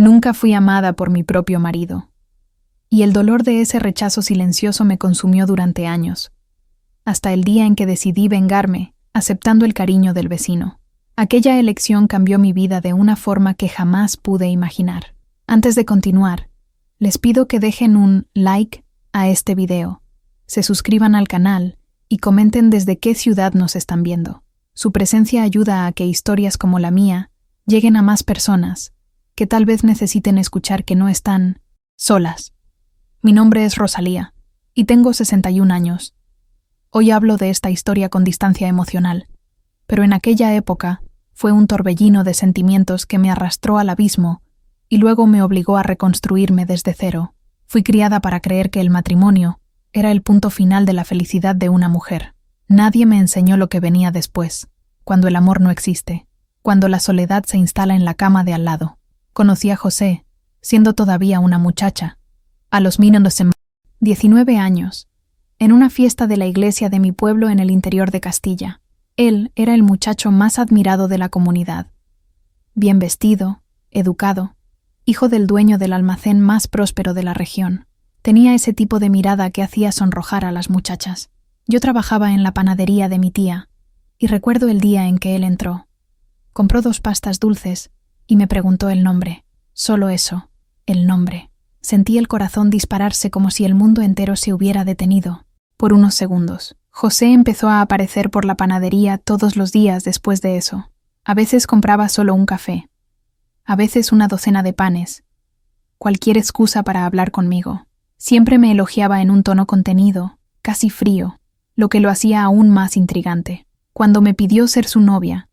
Nunca fui amada por mi propio marido. Y el dolor de ese rechazo silencioso me consumió durante años, hasta el día en que decidí vengarme, aceptando el cariño del vecino. Aquella elección cambió mi vida de una forma que jamás pude imaginar. Antes de continuar, les pido que dejen un like a este video, se suscriban al canal y comenten desde qué ciudad nos están viendo. Su presencia ayuda a que historias como la mía lleguen a más personas que tal vez necesiten escuchar que no están solas. Mi nombre es Rosalía y tengo 61 años. Hoy hablo de esta historia con distancia emocional, pero en aquella época fue un torbellino de sentimientos que me arrastró al abismo y luego me obligó a reconstruirme desde cero. Fui criada para creer que el matrimonio era el punto final de la felicidad de una mujer. Nadie me enseñó lo que venía después, cuando el amor no existe, cuando la soledad se instala en la cama de al lado. Conocí a José, siendo todavía una muchacha, a los 19 años, en una fiesta de la iglesia de mi pueblo en el interior de Castilla. Él era el muchacho más admirado de la comunidad. Bien vestido, educado, hijo del dueño del almacén más próspero de la región. Tenía ese tipo de mirada que hacía sonrojar a las muchachas. Yo trabajaba en la panadería de mi tía, y recuerdo el día en que él entró. Compró 2 pastas dulces y me preguntó el nombre. Solo eso, el nombre. Sentí el corazón dispararse como si el mundo entero se hubiera detenido. Por unos segundos. José empezó a aparecer por la panadería todos los días después de eso. A veces compraba solo un café. A veces una docena de panes. Cualquier excusa para hablar conmigo. Siempre me elogiaba en un tono contenido, casi frío, lo que lo hacía aún más intrigante. Cuando me pidió ser su novia,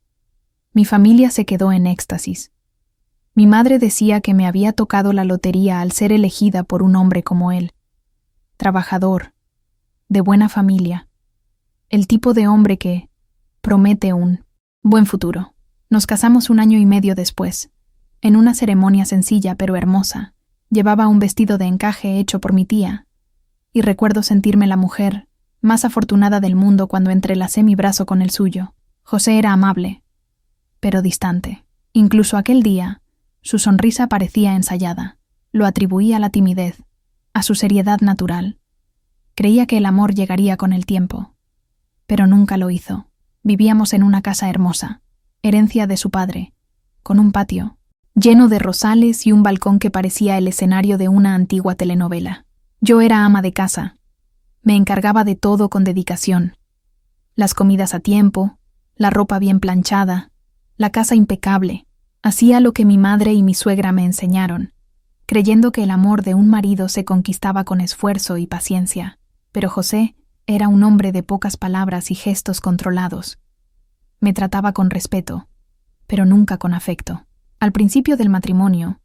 mi familia se quedó en éxtasis. Mi madre decía que me había tocado la lotería al ser elegida por un hombre como él. Trabajador, de buena familia. El tipo de hombre que promete un buen futuro. Nos casamos 1 año y medio después, en una ceremonia sencilla pero hermosa. Llevaba un vestido de encaje hecho por mi tía, y recuerdo sentirme la mujer más afortunada del mundo cuando entrelacé mi brazo con el suyo. José era amable, pero distante. Incluso aquel día, su sonrisa parecía ensayada. Lo atribuía a la timidez, a su seriedad natural. Creía que el amor llegaría con el tiempo, pero nunca lo hizo. Vivíamos en una casa hermosa, herencia de su padre, con un patio lleno de rosales y un balcón que parecía el escenario de una antigua telenovela. Yo era ama de casa. Me encargaba de todo con dedicación. Las comidas a tiempo, la ropa bien planchada, la casa impecable. Hacía lo que mi madre y mi suegra me enseñaron, creyendo que el amor de un marido se conquistaba con esfuerzo y paciencia. Pero José era un hombre de pocas palabras y gestos controlados. Me trataba con respeto, pero nunca con afecto. Al principio del matrimonio,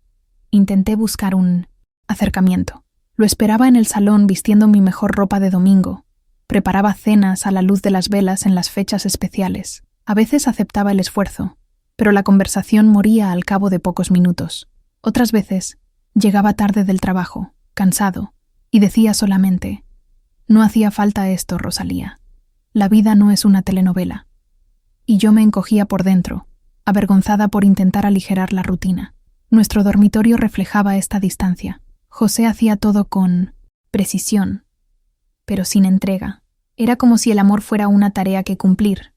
intenté buscar un acercamiento. Lo esperaba en el salón vistiendo mi mejor ropa de domingo. Preparaba cenas a la luz de las velas en las fechas especiales. A veces aceptaba el esfuerzo, pero la conversación moría al cabo de pocos minutos. Otras veces, llegaba tarde del trabajo, cansado, y decía solamente: «No hacía falta esto, Rosalía. La vida no es una telenovela». Y yo me encogía por dentro, avergonzada por intentar aligerar la rutina. Nuestro dormitorio reflejaba esta distancia. José hacía todo con precisión, pero sin entrega. Era como si el amor fuera una tarea que cumplir,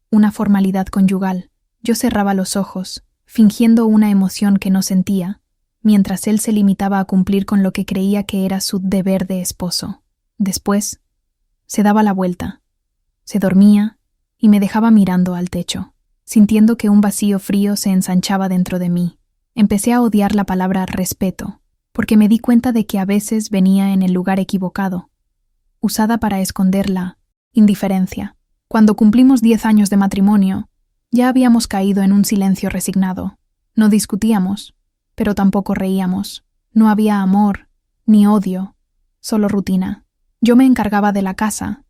una formalidad conyugal. Yo cerraba los ojos, fingiendo una emoción que no sentía, mientras él se limitaba a cumplir con lo que creía que era su deber de esposo. Después, se daba la vuelta, se dormía y me dejaba mirando al techo, sintiendo que un vacío frío se ensanchaba dentro de mí. Empecé a odiar la palabra respeto, porque me di cuenta de que a veces venía en el lugar equivocado, usada para esconder la indiferencia. Cuando cumplimos 10 años de matrimonio, ya habíamos caído en un silencio resignado. No discutíamos, pero tampoco reíamos. No había amor, ni odio, solo rutina. Yo me encargaba de la casa,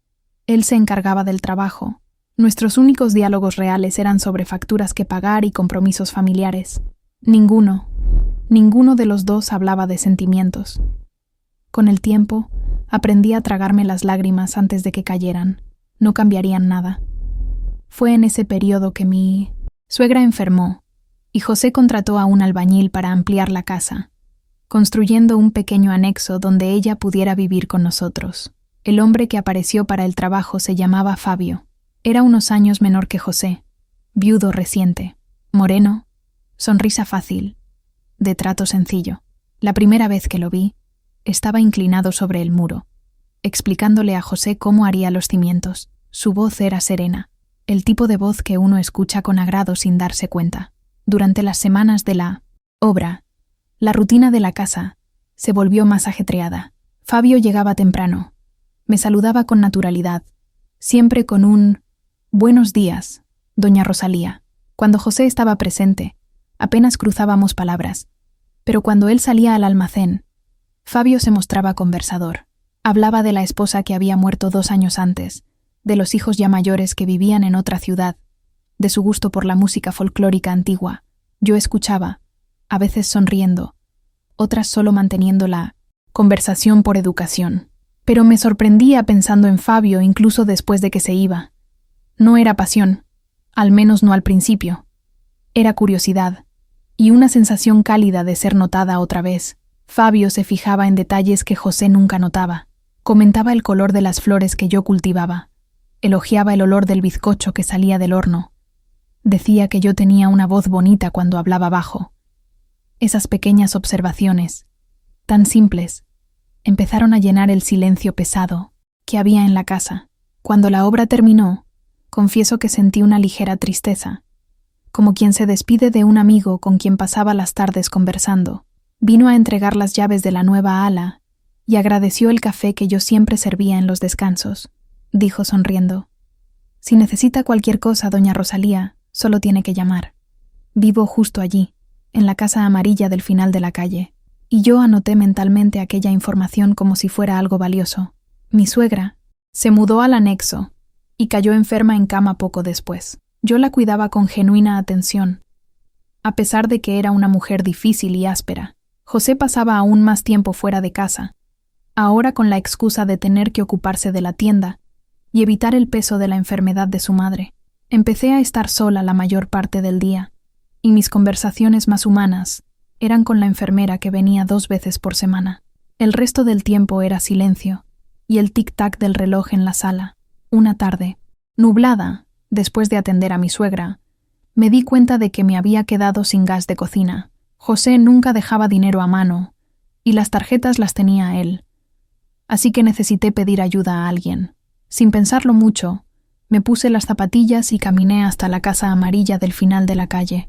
él se encargaba del trabajo. Nuestros únicos diálogos reales eran sobre facturas que pagar y compromisos familiares. Ninguno de los dos hablaba de sentimientos. Con el tiempo, aprendí a tragarme las lágrimas antes de que cayeran. No cambiarían nada. Fue en ese periodo que mi suegra enfermó y José contrató a un albañil para ampliar la casa, construyendo un pequeño anexo donde ella pudiera vivir con nosotros. El hombre que apareció para el trabajo se llamaba Fabio. Era unos años menor que José, viudo reciente, moreno, sonrisa fácil, de trato sencillo. La primera vez que lo vi, estaba inclinado sobre el muro, explicándole a José cómo haría los cimientos. Su voz era serena, el tipo de voz que uno escucha con agrado sin darse cuenta. Durante las semanas de la obra, la rutina de la casa se volvió más ajetreada. Fabio llegaba temprano. Me saludaba con naturalidad, siempre con un «Buenos días, doña Rosalía». Cuando José estaba presente, apenas cruzábamos palabras, pero cuando él salía al almacén, Fabio se mostraba conversador. Hablaba de la esposa que había muerto 2 años antes, de los hijos ya mayores que vivían en otra ciudad, de su gusto por la música folclórica antigua. Yo escuchaba, a veces sonriendo, otras solo manteniendo la conversación por educación. Pero me sorprendía pensando en Fabio incluso después de que se iba. No era pasión, al menos no al principio. Era curiosidad, y una sensación cálida de ser notada otra vez. Fabio se fijaba en detalles que José nunca notaba. Comentaba el color de las flores que yo cultivaba. Elogiaba el olor del bizcocho que salía del horno. Decía que yo tenía una voz bonita cuando hablaba bajo. Esas pequeñas observaciones, tan simples, empezaron a llenar el silencio pesado que había en la casa. Cuando la obra terminó, confieso que sentí una ligera tristeza, como quien se despide de un amigo con quien pasaba las tardes conversando. Vino a entregar las llaves de la nueva ala y agradeció el café que yo siempre servía en los descansos. Dijo sonriendo: «Si necesita cualquier cosa, doña Rosalía, solo tiene que llamar. Vivo justo allí, en la casa amarilla del final de la calle». Y yo anoté mentalmente aquella información como si fuera algo valioso. Mi suegra se mudó al anexo y cayó enferma en cama poco después. Yo la cuidaba con genuina atención, a pesar de que era una mujer difícil y áspera. José pasaba aún más tiempo fuera de casa, ahora con la excusa de tener que ocuparse de la tienda y evitar el peso de la enfermedad de su madre. Empecé a estar sola la mayor parte del día, y mis conversaciones más humanas eran con la enfermera que venía 2 veces por semana. El resto del tiempo era silencio y el tic-tac del reloj en la sala. Una tarde, nublada, después de atender a mi suegra, me di cuenta de que me había quedado sin gas de cocina. José nunca dejaba dinero a mano y las tarjetas las tenía él, así que necesité pedir ayuda a alguien. Sin pensarlo mucho, me puse las zapatillas y caminé hasta la casa amarilla del final de la calle.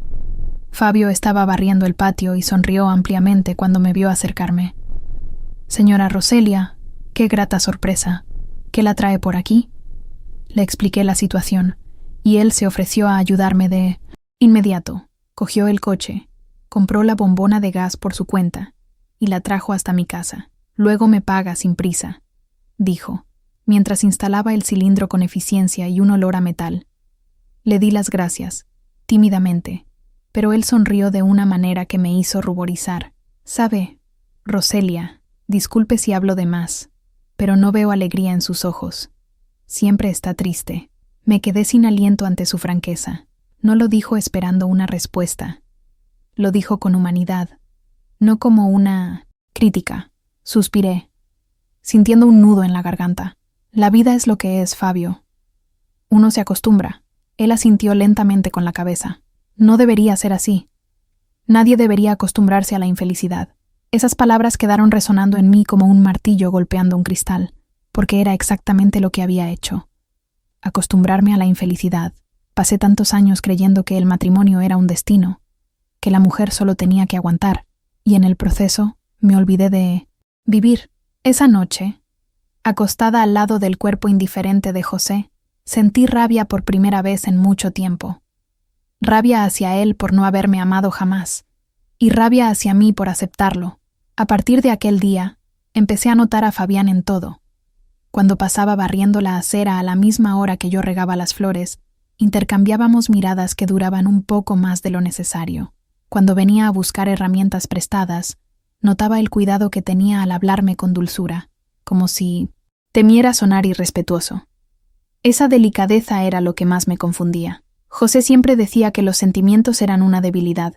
Fabio estaba barriendo el patio y sonrió ampliamente cuando me vio acercarme. «Señora Roselia, qué grata sorpresa. ¿Qué la trae por aquí?». Le expliqué la situación, y él se ofreció a ayudarme de inmediato. Cogió el coche, compró la bombona de gas por su cuenta y la trajo hasta mi casa. «Luego me paga sin prisa», dijo, mientras instalaba el cilindro con eficiencia y un olor a metal. Le di las gracias, tímidamente, pero él sonrió de una manera que me hizo ruborizar. «Sabe, Roselia, disculpe si hablo de más, pero no veo alegría en sus ojos. Siempre está triste». Me quedé sin aliento ante su franqueza. No lo dijo esperando una respuesta. Lo dijo con humanidad, no como una crítica. Suspiré, sintiendo un nudo en la garganta. «La vida es lo que es, Fabio. Uno se acostumbra». Él asintió lentamente con la cabeza. «No debería ser así. Nadie debería acostumbrarse a la infelicidad». Esas palabras quedaron resonando en mí como un martillo golpeando un cristal, porque era exactamente lo que había hecho. Acostumbrarme a la infelicidad. Pasé tantos años creyendo que el matrimonio era un destino, que la mujer solo tenía que aguantar, y en el proceso me olvidé de vivir. Esa noche, acostada al lado del cuerpo indiferente de José, sentí rabia por primera vez en mucho tiempo. Rabia hacia él por no haberme amado jamás, y rabia hacia mí por aceptarlo. A partir de aquel día, empecé a notar a Fabián en todo. Cuando pasaba barriendo la acera a la misma hora que yo regaba las flores, intercambiábamos miradas que duraban un poco más de lo necesario. Cuando venía a buscar herramientas prestadas, notaba el cuidado que tenía al hablarme con dulzura, como si temiera sonar irrespetuoso. Esa delicadeza era lo que más me confundía. José siempre decía que los sentimientos eran una debilidad,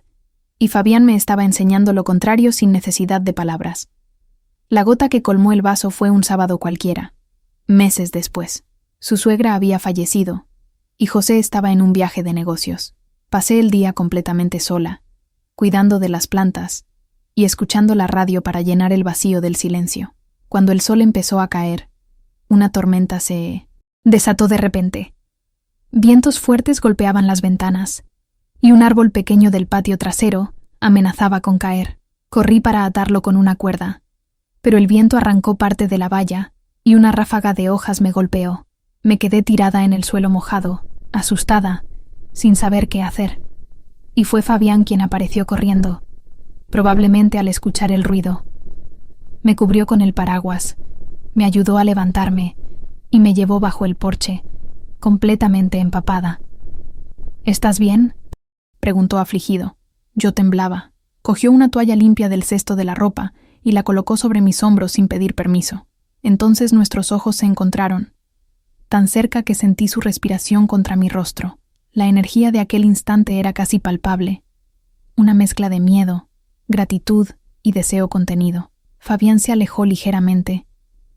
y Fabián me estaba enseñando lo contrario sin necesidad de palabras. La gota que colmó el vaso fue un sábado cualquiera. Meses después, su suegra había fallecido, y José estaba en un viaje de negocios. Pasé el día completamente sola, cuidando de las plantas y escuchando la radio para llenar el vacío del silencio. Cuando el sol empezó a caer, una tormenta se desató de repente. Vientos fuertes golpeaban las ventanas, y un árbol pequeño del patio trasero amenazaba con caer. Corrí para atarlo con una cuerda, pero el viento arrancó parte de la valla y una ráfaga de hojas me golpeó. Me quedé tirada en el suelo mojado, asustada, sin saber qué hacer. Y fue Fabián quien apareció corriendo, probablemente al escuchar el ruido. Me cubrió con el paraguas, me ayudó a levantarme y me llevó bajo el porche, completamente empapada. ¿Estás bien?, preguntó afligido. Yo temblaba. Cogió una toalla limpia del cesto de la ropa y la colocó sobre mis hombros sin pedir permiso. Entonces nuestros ojos se encontraron, tan cerca que sentí su respiración contra mi rostro. La energía de aquel instante era casi palpable, una mezcla de miedo, gratitud y deseo contenido. Fabián se alejó ligeramente,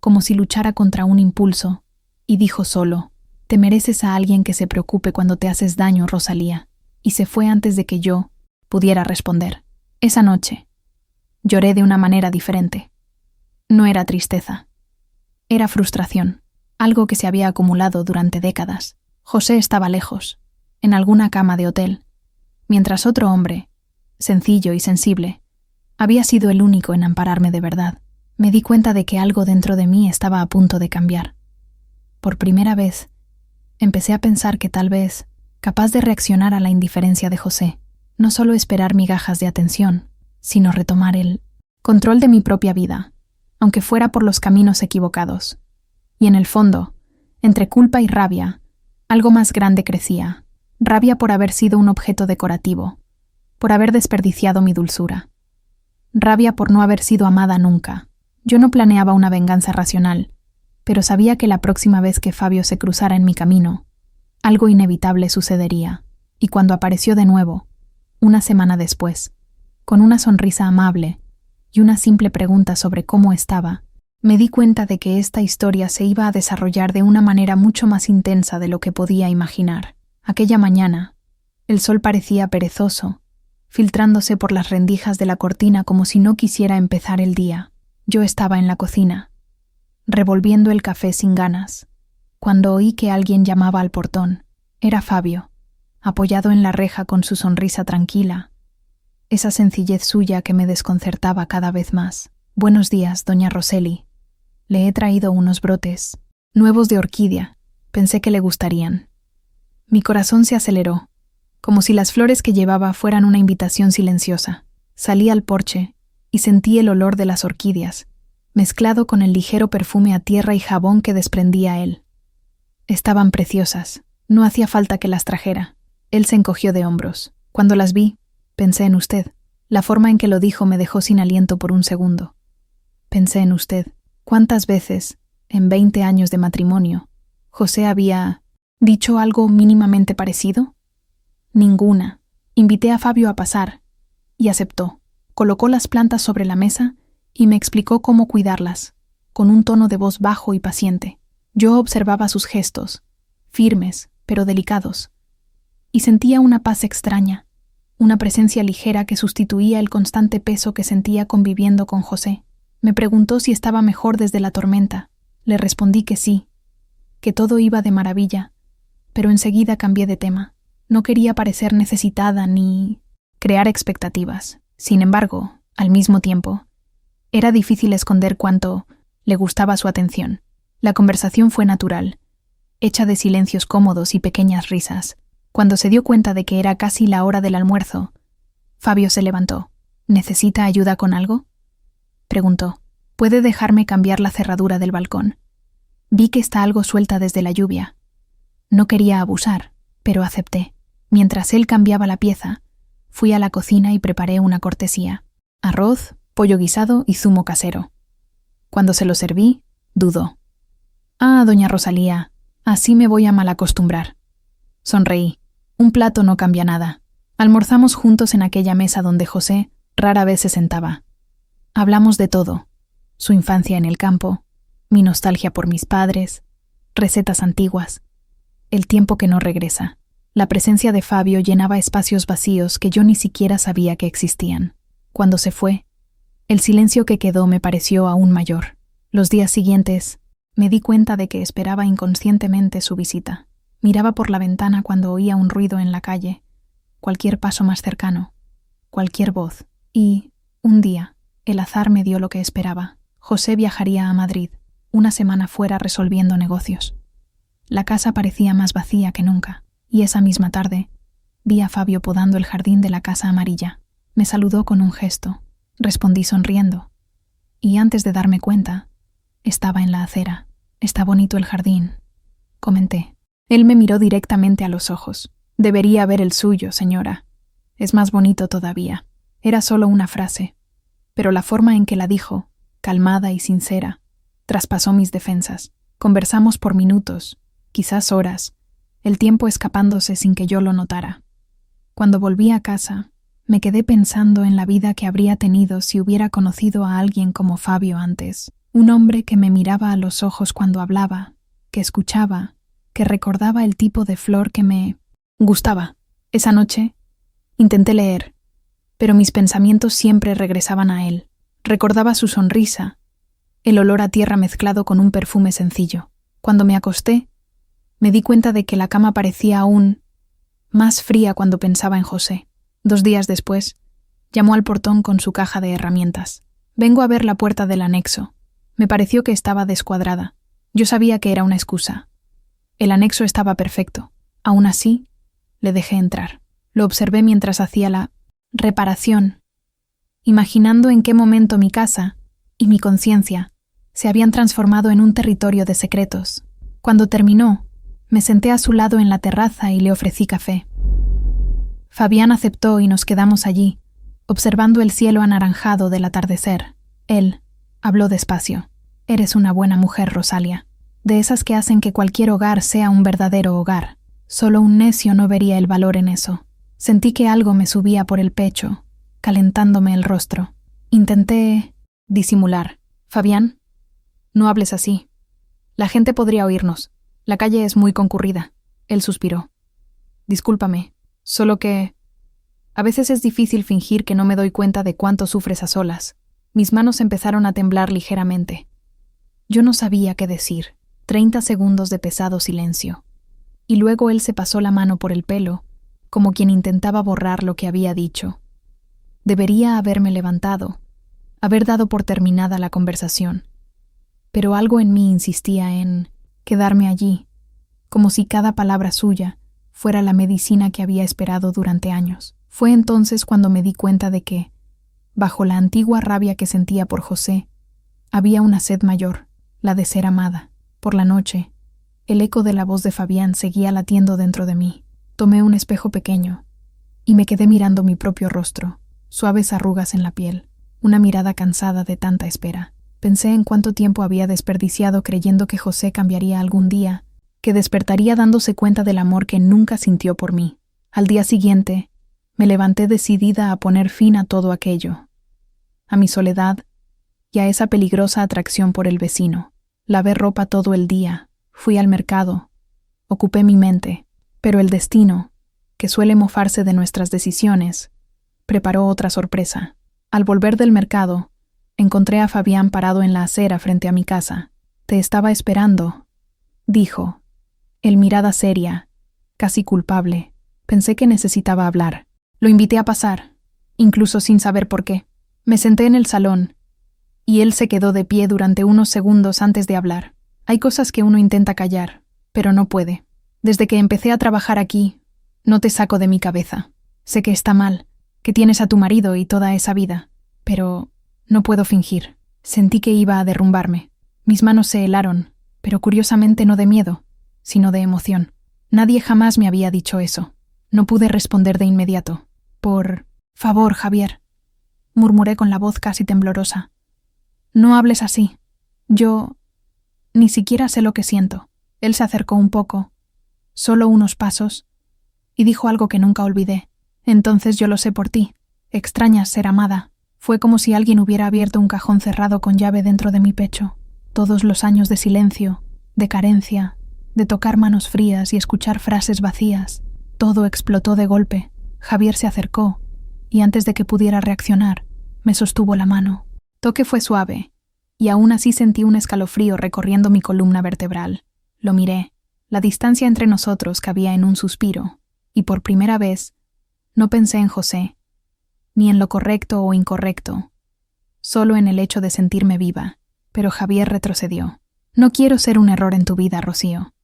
como si luchara contra un impulso, y dijo solo: «Te mereces a alguien que se preocupe cuando te haces daño, Rosalía», y se fue antes de que yo pudiera responder. Esa noche lloré de una manera diferente. No era tristeza. Era frustración, algo que se había acumulado durante décadas. José estaba lejos, en alguna cama de hotel, mientras otro hombre, sencillo y sensible, había sido el único en ampararme de verdad. Me di cuenta de que algo dentro de mí estaba a punto de cambiar. Por primera vez, empecé a pensar que tal vez, capaz de reaccionar a la indiferencia de José, no solo esperar migajas de atención, sino retomar el control de mi propia vida, aunque fuera por los caminos equivocados. Y en el fondo, entre culpa y rabia, algo más grande crecía. Rabia por haber sido un objeto decorativo, por haber desperdiciado mi dulzura. Rabia por no haber sido amada nunca. Yo no planeaba una venganza racional, pero sabía que la próxima vez que Fabio se cruzara en mi camino, algo inevitable sucedería. Y cuando apareció de nuevo, una semana después, con una sonrisa amable y una simple pregunta sobre cómo estaba, me di cuenta de que esta historia se iba a desarrollar de una manera mucho más intensa de lo que podía imaginar. Aquella mañana, el sol parecía perezoso, filtrándose por las rendijas de la cortina como si no quisiera empezar el día. Yo estaba en la cocina, revolviendo el café sin ganas, cuando oí que alguien llamaba al portón. Era Fabio, apoyado en la reja con su sonrisa tranquila, esa sencillez suya que me desconcertaba cada vez más. «Buenos días, doña Roseli. Le he traído unos brotes nuevos de orquídea. Pensé que le gustarían». Mi corazón se aceleró, como si las flores que llevaba fueran una invitación silenciosa. Salí al porche y sentí el olor de las orquídeas, mezclado con el ligero perfume a tierra y jabón que desprendía él. Estaban preciosas. No hacía falta que las trajera. Él se encogió de hombros. Cuando las vi, pensé en usted. La forma en que lo dijo me dejó sin aliento por un segundo. Pensé en usted. ¿Cuántas veces, en 20 años de matrimonio, José había dicho algo mínimamente parecido? Ninguna. Invité a Fabio a pasar, y aceptó. Colocó las plantas sobre la mesa y me explicó cómo cuidarlas, con un tono de voz bajo y paciente. Yo observaba sus gestos, firmes, pero delicados, y sentía una paz extraña, una presencia ligera que sustituía el constante peso que sentía conviviendo con José. Me preguntó si estaba mejor desde la tormenta. Le respondí que sí, que todo iba de maravilla, pero enseguida cambié de tema. No quería parecer necesitada ni crear expectativas. Sin embargo, al mismo tiempo, era difícil esconder cuánto le gustaba su atención. La conversación fue natural, hecha de silencios cómodos y pequeñas risas. Cuando se dio cuenta de que era casi la hora del almuerzo, Fabio se levantó. «¿Necesita ayuda con algo?», preguntó. «¿Puede dejarme cambiar la cerradura del balcón? Vi que está algo suelta desde la lluvia». No quería abusar, pero acepté. Mientras él cambiaba la pieza, fui a la cocina y preparé una cortesía: arroz, pollo guisado y zumo casero. Cuando se lo serví, dudó. «Ah, doña Rosalía, así me voy a malacostumbrar». Sonreí. Un plato no cambia nada. Almorzamos juntos en aquella mesa donde José rara vez se sentaba. Hablamos de todo: su infancia en el campo, mi nostalgia por mis padres, recetas antiguas, el tiempo que no regresa. La presencia de Fabio llenaba espacios vacíos que yo ni siquiera sabía que existían. Cuando se fue, el silencio que quedó me pareció aún mayor. Los días siguientes, me di cuenta de que esperaba inconscientemente su visita. Miraba por la ventana cuando oía un ruido en la calle, cualquier paso más cercano, cualquier voz. Y, un día, el azar me dio lo que esperaba. José viajaría a Madrid, una semana fuera resolviendo negocios. La casa parecía más vacía que nunca, y esa misma tarde vi a Fabio podando el jardín de la casa amarilla. Me saludó con un gesto, respondí sonriendo, y antes de darme cuenta, estaba en la acera. «Está bonito el jardín», comenté. Él me miró directamente a los ojos. «Debería ver el suyo, señora. Es más bonito todavía». Era solo una frase, pero la forma en que la dijo, calmada y sincera, traspasó mis defensas. Conversamos por minutos, quizás horas, el tiempo escapándose sin que yo lo notara. Cuando volví a casa, me quedé pensando en la vida que habría tenido si hubiera conocido a alguien como Fabio antes. Un hombre que me miraba a los ojos cuando hablaba, que escuchaba, que recordaba el tipo de flor que me gustaba. Esa noche intenté leer, pero mis pensamientos siempre regresaban a él. Recordaba su sonrisa, el olor a tierra mezclado con un perfume sencillo. Cuando me acosté, me di cuenta de que la cama parecía aún más fría cuando pensaba en José. 2 días después, llamó al portón con su caja de herramientas. «Vengo a ver la puerta del anexo». Me pareció que estaba descuadrada. Yo sabía que era una excusa. El anexo estaba perfecto. Aún así, le dejé entrar. Lo observé mientras hacía la reparación, imaginando en qué momento mi casa y mi conciencia se habían transformado en un territorio de secretos. Cuando terminó, me senté a su lado en la terraza y le ofrecí café. Fabián aceptó y nos quedamos allí, observando el cielo anaranjado del atardecer. Él habló despacio. «Eres una buena mujer, Rosalia, de esas que hacen que cualquier hogar sea un verdadero hogar. Solo un necio no vería el valor en eso». Sentí que algo me subía por el pecho, calentándome el rostro. Intenté disimular. «Fabián, no hables así. La gente podría oírnos. La calle es muy concurrida». Él suspiró. «Discúlpame, solo que a veces es difícil fingir que no me doy cuenta de cuánto sufres a solas». Mis manos empezaron a temblar ligeramente. Yo no sabía qué decir. 30 segundos de pesado silencio. Y luego él se pasó la mano por el pelo, como quien intentaba borrar lo que había dicho. Debería haberme levantado, haber dado por terminada la conversación. Pero algo en mí insistía en quedarme allí, como si cada palabra suya fuera la medicina que había esperado durante años. Fue entonces cuando me di cuenta de que, bajo la antigua rabia que sentía por José, había una sed mayor, la de ser amada. Por la noche, el eco de la voz de Fabián seguía latiendo dentro de mí. Tomé un espejo pequeño y me quedé mirando mi propio rostro, suaves arrugas en la piel, una mirada cansada de tanta espera. Pensé en cuánto tiempo había desperdiciado creyendo que José cambiaría algún día, que despertaría dándose cuenta del amor que nunca sintió por mí. Al día siguiente, me levanté decidida a poner fin a todo aquello, a mi soledad y a esa peligrosa atracción por el vecino. Lavé ropa todo el día, fui al mercado, ocupé mi mente, pero el destino, que suele mofarse de nuestras decisiones, preparó otra sorpresa. Al volver del mercado, encontré a Fabián parado en la acera frente a mi casa. «Te estaba esperando», dijo, él mirada seria, casi culpable. Pensé que necesitaba hablar. Lo invité a pasar, incluso sin saber por qué. Me senté en el salón, y él se quedó de pie durante unos segundos antes de hablar. Hay cosas que uno intenta callar, pero no puede. Desde que empecé a trabajar aquí, no te saco de mi cabeza. Sé que está mal, que tienes a tu marido y toda esa vida, pero no puedo fingir. Sentí que iba a derrumbarme. Mis manos se helaron, pero curiosamente no de miedo, sino de emoción. Nadie jamás me había dicho eso. No pude responder de inmediato. «Por favor, Javier», murmuré con la voz casi temblorosa. «No hables así. Yo ni siquiera sé lo que siento». Él se acercó un poco, solo unos pasos, y dijo algo que nunca olvidé. Entonces yo lo sé por ti. Extrañas ser amada. Fue como si alguien hubiera abierto un cajón cerrado con llave dentro de mi pecho. Todos los años de silencio, de carencia, de tocar manos frías y escuchar frases vacías. Todo explotó de golpe. Javier se acercó, y antes de que pudiera reaccionar, me sostuvo la mano. Toque fue suave, y aún así sentí un escalofrío recorriendo mi columna vertebral. Lo miré. La distancia entre nosotros cabía en un suspiro, y por primera vez no pensé en José, ni en lo correcto o incorrecto, solo en el hecho de sentirme viva. Pero Javier retrocedió. No quiero ser un error en tu vida, Rocío.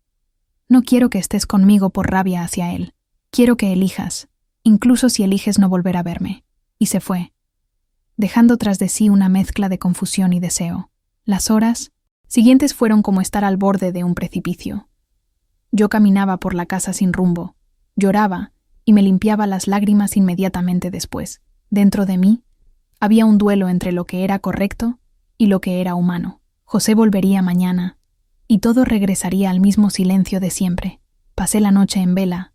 No quiero que estés conmigo por rabia hacia él. Quiero que elijas, incluso si eliges no volver a verme. Y se fue, dejando tras de sí una mezcla de confusión y deseo. Las horas siguientes fueron como estar al borde de un precipicio. Yo caminaba por la casa sin rumbo, lloraba y me limpiaba las lágrimas inmediatamente después. Dentro de mí había un duelo entre lo que era correcto y lo que era humano. José volvería mañana, y todo regresaría al mismo silencio de siempre. Pasé la noche en vela,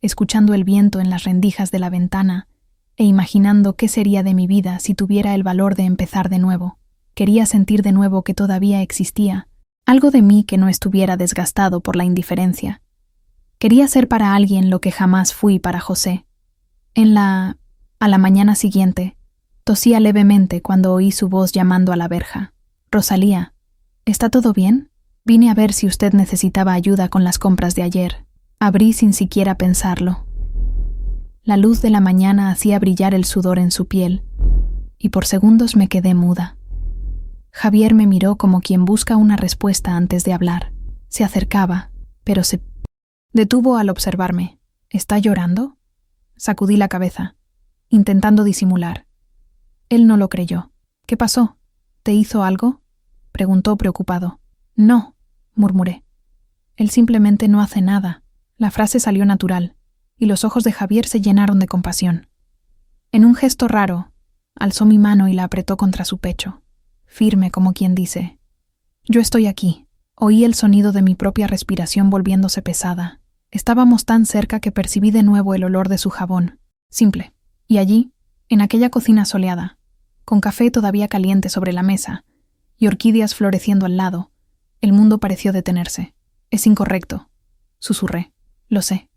escuchando el viento en las rendijas de la ventana e imaginando qué sería de mi vida si tuviera el valor de empezar de nuevo. Quería sentir de nuevo que todavía existía algo de mí que no estuviera desgastado por la indiferencia. Quería ser para alguien lo que jamás fui para José. A la mañana siguiente, tosía levemente cuando oí su voz llamando a la verja. «Rosalía, ¿está todo bien? Vine a ver si usted necesitaba ayuda con las compras de ayer». Abrí sin siquiera pensarlo. La luz de la mañana hacía brillar el sudor en su piel, y por segundos me quedé muda. Javier me miró como quien busca una respuesta antes de hablar. Se acercaba, pero se detuvo al observarme. ¿Está llorando? Sacudí la cabeza, intentando disimular. Él no lo creyó. ¿Qué pasó? ¿Te hizo algo?, preguntó preocupado. No, murmuré. Él simplemente no hace nada. La frase salió natural, y los ojos de Javier se llenaron de compasión. En un gesto raro, alzó mi mano y la apretó contra su pecho, firme como quien dice: «Yo estoy aquí». Oí el sonido de mi propia respiración volviéndose pesada. Estábamos tan cerca que percibí de nuevo el olor de su jabón, simple. Y allí, en aquella cocina soleada, con café todavía caliente sobre la mesa y orquídeas floreciendo al lado, el mundo pareció detenerse. «Es incorrecto», susurré. «Lo sé».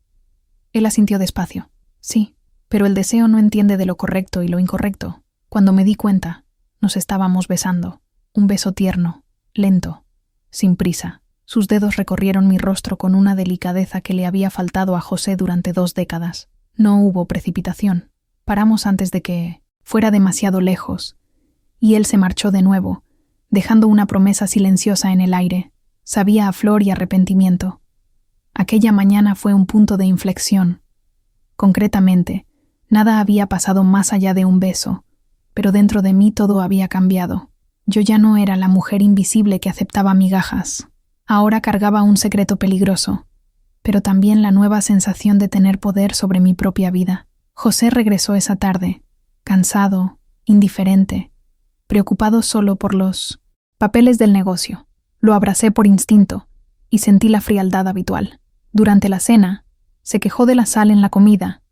Él asintió despacio. «Sí, pero el deseo no entiende de lo correcto y lo incorrecto». Cuando me di cuenta, nos estábamos besando. Un beso tierno, lento, sin prisa. Sus dedos recorrieron mi rostro con una delicadeza que le había faltado a José durante 2 décadas. No hubo precipitación. Paramos antes de que fuera demasiado lejos, y él se marchó de nuevo, dejando una promesa silenciosa en el aire. Sabía a flor y arrepentimiento. Aquella mañana fue un punto de inflexión. Concretamente, nada había pasado más allá de un beso, pero dentro de mí todo había cambiado. Yo ya no era la mujer invisible que aceptaba migajas. Ahora cargaba un secreto peligroso, pero también la nueva sensación de tener poder sobre mi propia vida. José regresó esa tarde, cansado, indiferente, preocupado solo por los papeles del negocio. Lo abracé por instinto y sentí la frialdad habitual. Durante la cena, se quejó de la sal en la comida,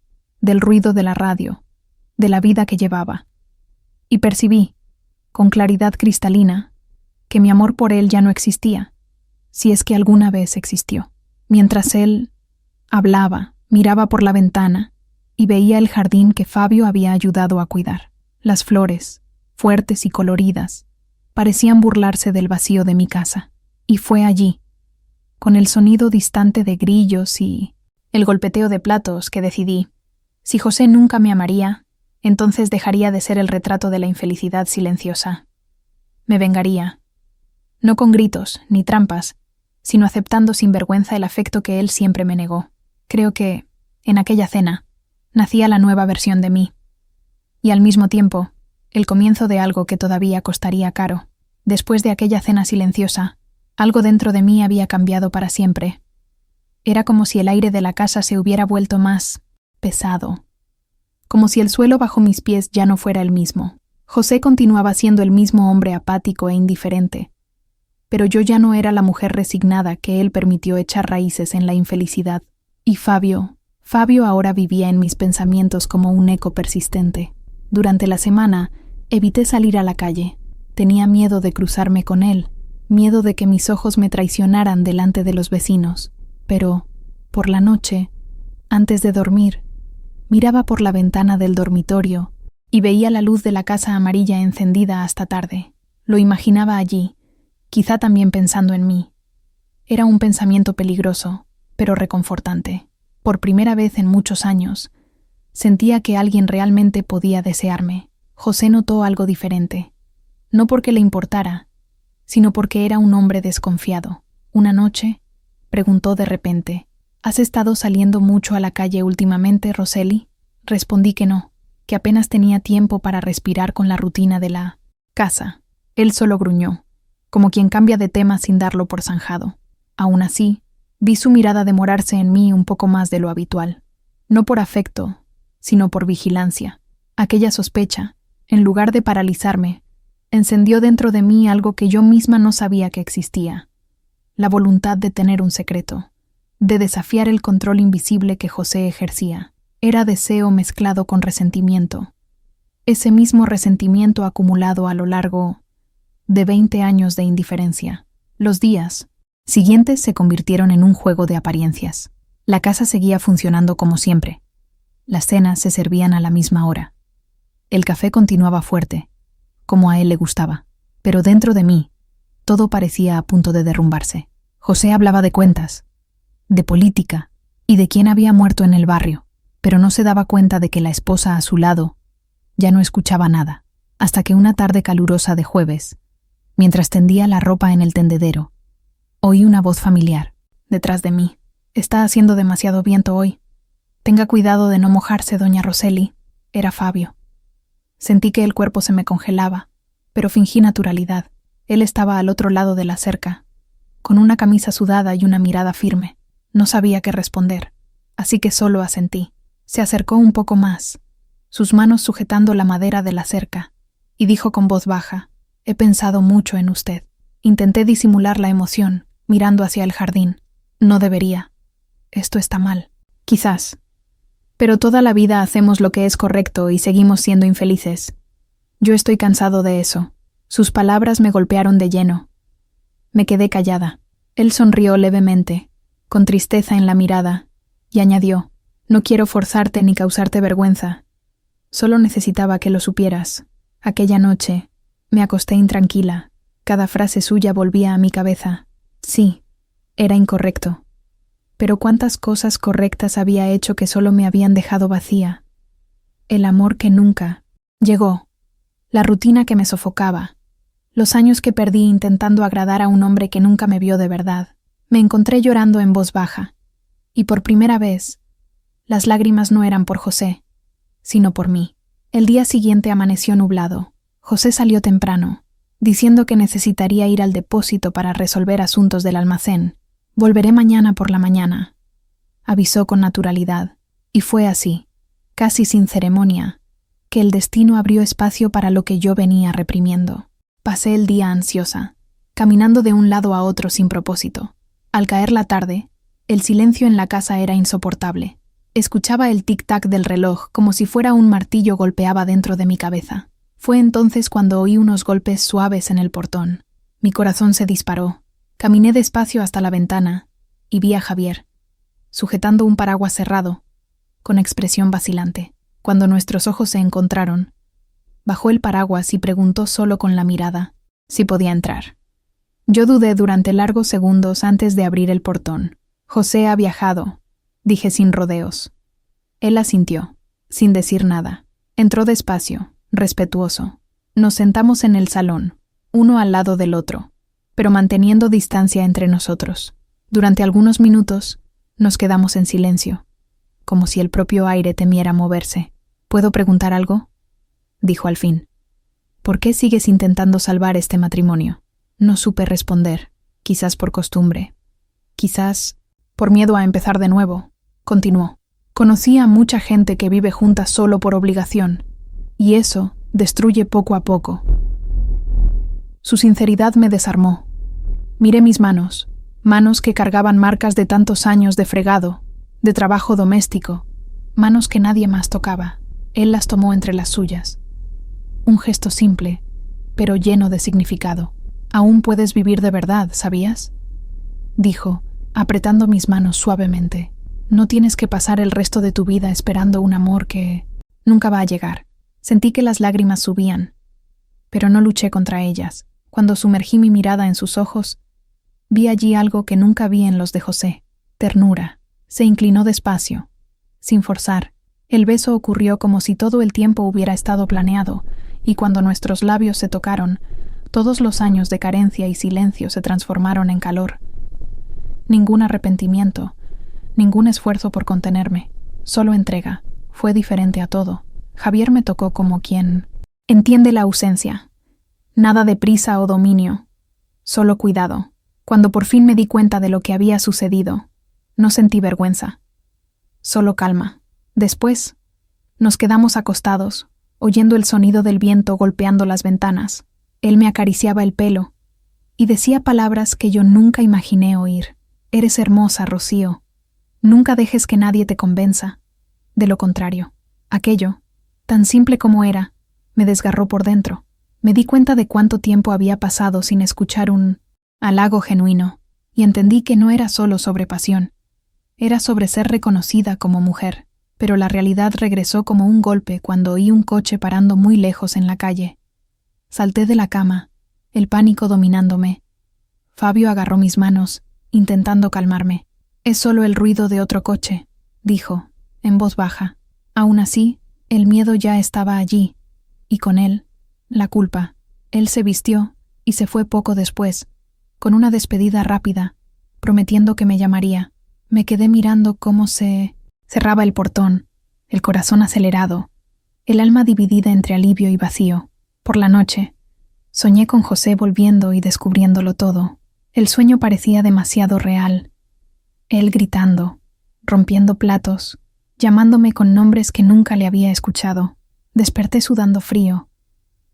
del ruido de la radio, de la vida que llevaba. Y percibí, con claridad cristalina, que mi amor por él ya no existía, si es que alguna vez existió. Mientras él hablaba, miraba por la ventana y veía el jardín que Fabio había ayudado a cuidar. Las flores, fuertes y coloridas, parecían burlarse del vacío de mi casa. Y fue allí, con el sonido distante de grillos y el golpeteo de platos, que decidí: si José nunca me amaría, entonces dejaría de ser el retrato de la infelicidad silenciosa. Me vengaría, no con gritos ni trampas, sino aceptando sin vergüenza el afecto que él siempre me negó. Creo que, en aquella cena, nacía la nueva versión de mí, y al mismo tiempo, el comienzo de algo que todavía costaría caro. Después de aquella cena silenciosa, algo dentro de mí había cambiado para siempre. Era como si el aire de la casa se hubiera vuelto más pesado, como si el suelo bajo mis pies ya no fuera el mismo. José continuaba siendo el mismo hombre apático e indiferente, pero yo ya no era la mujer resignada que él permitió echar raíces en la infelicidad. Y Fabio Fabio ahora vivía en mis pensamientos como un eco persistente. Durante la semana, evité salir a la calle. Tenía miedo de cruzarme con él, miedo de que mis ojos me traicionaran delante de los vecinos. Pero, por la noche, antes de dormir, miraba por la ventana del dormitorio y veía la luz de la casa amarilla encendida hasta tarde. Lo imaginaba allí, quizá también pensando en mí. Era un pensamiento peligroso, pero reconfortante. Por primera vez en muchos años, sentía que alguien realmente podía desearme. José notó algo diferente. No porque le importara, sino porque era un hombre desconfiado. Una noche, preguntó de repente: ¿Has estado saliendo mucho a la calle últimamente, Roseli? Respondí que no, que apenas tenía tiempo para respirar con la rutina de la casa. Él solo gruñó, como quien cambia de tema sin darlo por zanjado. Aún así, vi su mirada demorarse en mí un poco más de lo habitual. No por afecto, sino por vigilancia. Aquella sospecha, en lugar de paralizarme, encendió dentro de mí algo que yo misma no sabía que existía: la voluntad de tener un secreto, de desafiar el control invisible que José ejercía. Era deseo mezclado con resentimiento. Ese mismo resentimiento acumulado a lo largo de 20 años de indiferencia. Los días siguientes se convirtieron en un juego de apariencias. La casa seguía funcionando como siempre. Las cenas se servían a la misma hora. El café continuaba fuerte, como a él le gustaba. Pero dentro de mí, todo parecía a punto de derrumbarse. José hablaba de cuentas, de política y de quién había muerto en el barrio, pero no se daba cuenta de que la esposa a su lado ya no escuchaba nada, hasta que una tarde calurosa de jueves, mientras tendía la ropa en el tendedero, oí una voz familiar, detrás de mí. «Está haciendo demasiado viento hoy. Tenga cuidado de no mojarse, doña Roseli». Era Fabio. Sentí que el cuerpo se me congelaba, pero fingí naturalidad. Él estaba al otro lado de la cerca, con una camisa sudada y una mirada firme. No sabía qué responder, así que solo asentí. Se acercó un poco más, sus manos sujetando la madera de la cerca, y dijo con voz baja: «He pensado mucho en usted». Intenté disimular la emoción, mirando hacia el jardín. No debería. Esto está mal. Quizás. Pero toda la vida hacemos lo que es correcto y seguimos siendo infelices. Yo estoy cansado de eso. Sus palabras me golpearon de lleno. Me quedé callada. Él sonrió levemente, con tristeza en la mirada, y añadió: «No quiero forzarte ni causarte vergüenza. Solo necesitaba que lo supieras. Aquella noche me acosté intranquila. Cada frase suya volvía a mi cabeza. Sí, era incorrecto. Pero cuántas cosas correctas había hecho que solo me habían dejado vacía. El amor que nunca llegó. La rutina que me sofocaba. Los años que perdí intentando agradar a un hombre que nunca me vio de verdad». Me encontré llorando en voz baja. Y por primera vez, las lágrimas no eran por José, sino por mí. El día siguiente amaneció nublado. José salió temprano, diciendo que necesitaría ir al depósito para resolver asuntos del almacén. «Volveré mañana por la mañana», avisó con naturalidad, y fue así, casi sin ceremonia, que el destino abrió espacio para lo que yo venía reprimiendo. Pasé el día ansiosa, caminando de un lado a otro sin propósito. Al caer la tarde, el silencio en la casa era insoportable. Escuchaba el tic-tac del reloj como si fuera un martillo golpeaba dentro de mi cabeza. Fue entonces cuando oí unos golpes suaves en el portón. Mi corazón se disparó. Caminé despacio hasta la ventana y vi a Javier, sujetando un paraguas cerrado, con expresión vacilante. Cuando nuestros ojos se encontraron, bajó el paraguas y preguntó solo con la mirada si podía entrar. Yo dudé durante largos segundos antes de abrir el portón. «José ha viajado», dije sin rodeos. Él asintió, sin decir nada. Entró despacio, respetuoso. Nos sentamos en el salón, uno al lado del otro, pero manteniendo distancia entre nosotros. Durante algunos minutos nos quedamos en silencio, como si el propio aire temiera moverse. «¿Puedo preguntar algo?», dijo al fin. «¿Por qué sigues intentando salvar este matrimonio?». No supe responder, quizás por costumbre, quizás por miedo a empezar de nuevo. Continuó: «Conocí a mucha gente que vive junta solo por obligación, y eso destruye poco a poco». Su sinceridad me desarmó. Miré mis manos que cargaban marcas de tantos años de fregado, de trabajo doméstico, manos que nadie más tocaba. Él las tomó entre las suyas. Un gesto simple, pero lleno de significado. Aún puedes vivir de verdad, ¿sabías?, dijo, apretando mis manos suavemente. No tienes que pasar el resto de tu vida esperando un amor que nunca va a llegar. Sentí que las lágrimas subían, pero no luché contra ellas. Cuando sumergí mi mirada en sus ojos, vi allí algo que nunca vi en los de José: ternura. Se inclinó despacio, sin forzar. El beso ocurrió como si todo el tiempo hubiera estado planeado, y cuando nuestros labios se tocaron, todos los años de carencia y silencio se transformaron en calor. Ningún arrepentimiento, ningún esfuerzo por contenerme, solo entrega. Fue diferente a todo. Javier me tocó como quien entiende la ausencia. Nada de prisa o dominio, solo cuidado. Cuando por fin me di cuenta de lo que había sucedido, no sentí vergüenza, solo calma. Después, nos quedamos acostados, oyendo el sonido del viento golpeando las ventanas. Él me acariciaba el pelo y decía palabras que yo nunca imaginé oír. Eres hermosa, Rocío. Nunca dejes que nadie te convenza. De lo contrario, aquello, tan simple como era, me desgarró por dentro. Me di cuenta de cuánto tiempo había pasado sin escuchar un halago genuino, y entendí que no era solo sobre pasión. Era sobre ser reconocida como mujer. Pero la realidad regresó como un golpe cuando oí un coche parando muy lejos en la calle. Salté de la cama, el pánico dominándome. Fabio agarró mis manos, intentando calmarme. «Es solo el ruido de otro coche», dijo, en voz baja. Aún así, el miedo ya estaba allí, y con él, la culpa. Él se vistió y se fue poco después, con una despedida rápida, prometiendo que me llamaría. Me quedé mirando cómo se cerraba el portón, el corazón acelerado, el alma dividida entre alivio y vacío. Por la noche, soñé con José volviendo y descubriéndolo todo. El sueño parecía demasiado real. Él gritando, rompiendo platos, llamándome con nombres que nunca le había escuchado. Desperté sudando frío,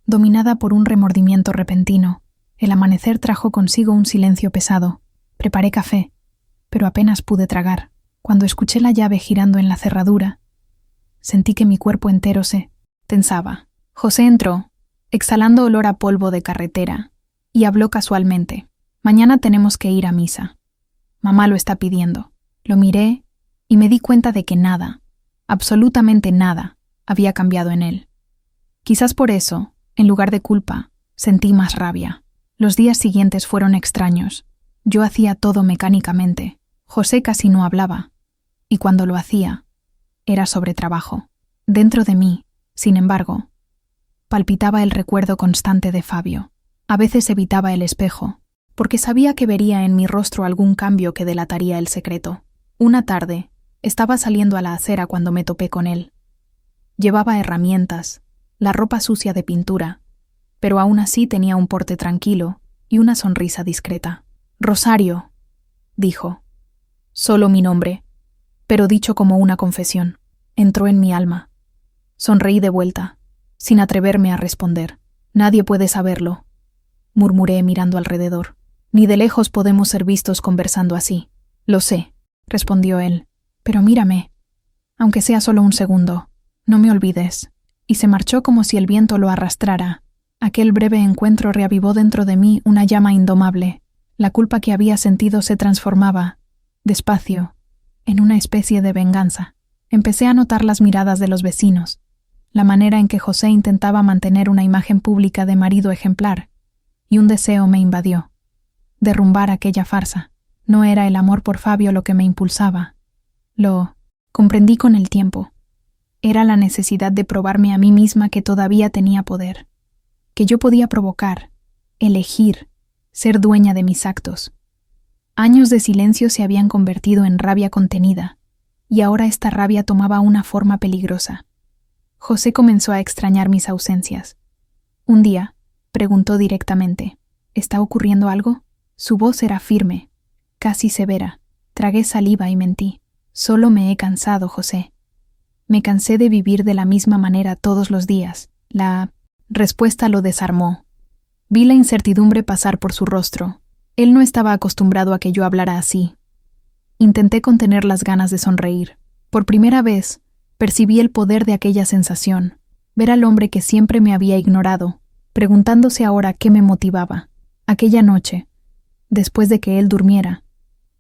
dominada por un remordimiento repentino. El amanecer trajo consigo un silencio pesado. Preparé café, pero apenas pude tragar. Cuando escuché la llave girando en la cerradura, sentí que mi cuerpo entero se tensaba. José entró, exhalando olor a polvo de carretera, y habló casualmente. «Mañana tenemos que ir a misa. Mamá lo está pidiendo». Lo miré y me di cuenta de que nada, absolutamente nada, había cambiado en él. Quizás por eso, en lugar de culpa, sentí más rabia. Los días siguientes fueron extraños. Yo hacía todo mecánicamente. José casi no hablaba, y cuando lo hacía, era sobre trabajo. Dentro de mí, sin embargo, palpitaba el recuerdo constante de Fabio. A veces evitaba el espejo, porque sabía que vería en mi rostro algún cambio que delataría el secreto. Una tarde, estaba saliendo a la acera cuando me topé con él. Llevaba herramientas, la ropa sucia de pintura, pero aún así tenía un porte tranquilo y una sonrisa discreta. «Rosario», dijo. Solo mi nombre, pero dicho como una confesión. Entró en mi alma. Sonreí de vuelta, sin atreverme a responder. «Nadie puede saberlo», murmuré mirando alrededor. «Ni de lejos podemos ser vistos conversando así». «Lo sé», respondió él, «pero mírame, aunque sea solo un segundo. No me olvides». Y se marchó como si el viento lo arrastrara. Aquel breve encuentro reavivó dentro de mí una llama indomable. La culpa que había sentido se transformaba, despacio, en una especie de venganza. Empecé a notar las miradas de los vecinos, la manera en que José intentaba mantener una imagen pública de marido ejemplar, y un deseo me invadió: derrumbar aquella farsa. No era el amor por Fabio lo que me impulsaba. Lo comprendí con el tiempo. Era la necesidad de probarme a mí misma que todavía tenía poder, que yo podía provocar, elegir, ser dueña de mis actos. Años de silencio se habían convertido en rabia contenida, y ahora esta rabia tomaba una forma peligrosa. José comenzó a extrañar mis ausencias. Un día, preguntó directamente: ¿está ocurriendo algo? Su voz era firme, casi severa. Tragué saliva y mentí. Solo me he cansado, José. Me cansé de vivir de la misma manera todos los días. La respuesta lo desarmó. Vi la incertidumbre pasar por su rostro. Él no estaba acostumbrado a que yo hablara así. Intenté contener las ganas de sonreír. Por primera vez, percibí el poder de aquella sensación, ver al hombre que siempre me había ignorado, preguntándose ahora qué me motivaba. Aquella noche, después de que él durmiera,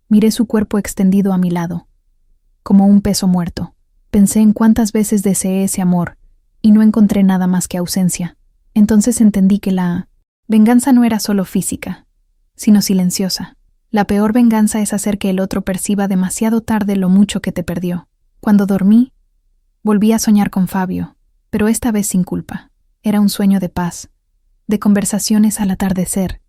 miré su cuerpo extendido a mi lado, como un peso muerto. Pensé en cuántas veces deseé ese amor y no encontré nada más que ausencia. Entonces entendí que la venganza no era solo física, sino silenciosa. La peor venganza es hacer que el otro perciba demasiado tarde lo mucho que te perdió. Cuando dormí, volví a soñar con Fabio, pero esta vez sin culpa. Era un sueño de paz, de conversaciones al atardecer,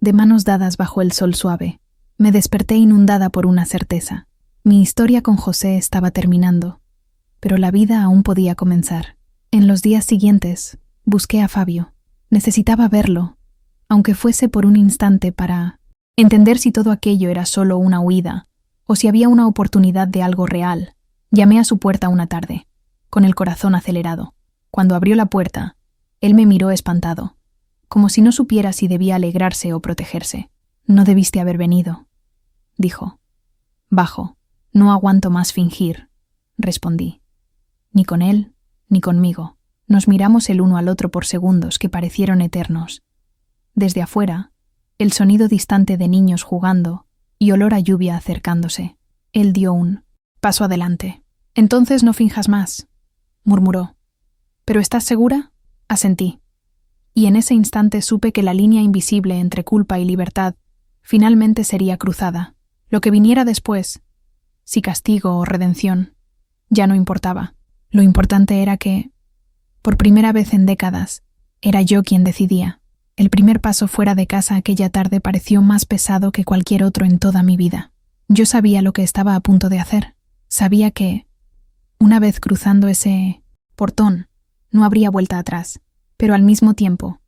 de manos dadas bajo el sol suave. Me desperté inundada por una certeza. Mi historia con José estaba terminando, pero la vida aún podía comenzar. En los días siguientes, busqué a Fabio. Necesitaba verlo, aunque fuese por un instante, para entender si todo aquello era solo una huida o si había una oportunidad de algo real. Llamé a su puerta una tarde, con el corazón acelerado. Cuando abrió la puerta, él me miró espantado, como si no supiera si debía alegrarse o protegerse. «No debiste haber venido», dijo. «Bajo, no aguanto más fingir», respondí. Ni con él, ni conmigo. Nos miramos el uno al otro por segundos que parecieron eternos. Desde afuera, el sonido distante de niños jugando y olor a lluvia acercándose. Él dio un paso adelante. «Entonces no finjas más», murmuró. «¿Pero estás segura?», asentí. Y en ese instante supe que la línea invisible entre culpa y libertad finalmente sería cruzada. Lo que viniera después, si castigo o redención, ya no importaba. Lo importante era que, por primera vez en décadas, era yo quien decidía. El primer paso fuera de casa aquella tarde pareció más pesado que cualquier otro en toda mi vida. Yo sabía lo que estaba a punto de hacer. Sabía que, una vez cruzando ese portón, no habría vuelta atrás. Pero al mismo tiempo,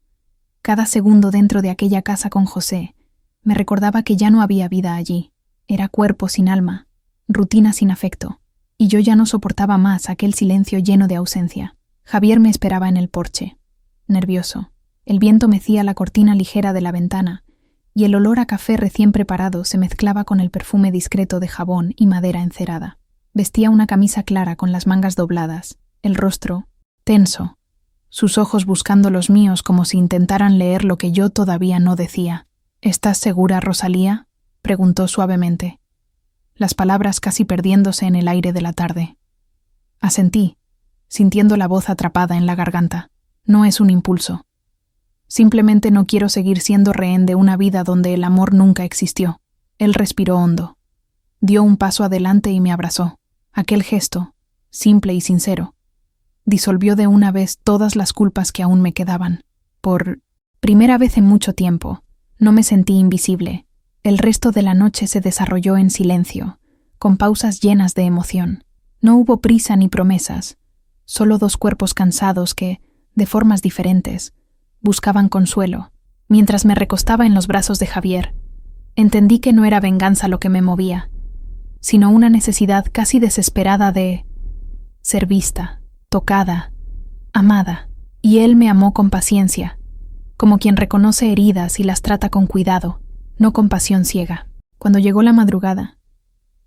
cada segundo dentro de aquella casa con José me recordaba que ya no había vida allí. Era cuerpo sin alma, rutina sin afecto, y yo ya no soportaba más aquel silencio lleno de ausencia. Javier me esperaba en el porche, nervioso. El viento mecía la cortina ligera de la ventana, y el olor a café recién preparado se mezclaba con el perfume discreto de jabón y madera encerada. Vestía una camisa clara con las mangas dobladas, el rostro tenso, sus ojos buscando los míos como si intentaran leer lo que yo todavía no decía. «¿Estás segura, Rosalía?», preguntó suavemente, las palabras casi perdiéndose en el aire de la tarde. Asentí, sintiendo la voz atrapada en la garganta. «No es un impulso. Simplemente no quiero seguir siendo rehén de una vida donde el amor nunca existió». Él respiró hondo. Dio un paso adelante y me abrazó. Aquel gesto, simple y sincero, disolvió de una vez todas las culpas que aún me quedaban. Por primera vez en mucho tiempo, no me sentí invisible. El resto de la noche se desarrolló en silencio, con pausas llenas de emoción. No hubo prisa ni promesas, solo dos cuerpos cansados que, de formas diferentes, buscaban consuelo. Mientras me recostaba en los brazos de Javier, entendí que no era venganza lo que me movía, sino una necesidad casi desesperada de ser vista, tocada, amada. Y él me amó con paciencia, como quien reconoce heridas y las trata con cuidado, no con pasión ciega. Cuando llegó la madrugada,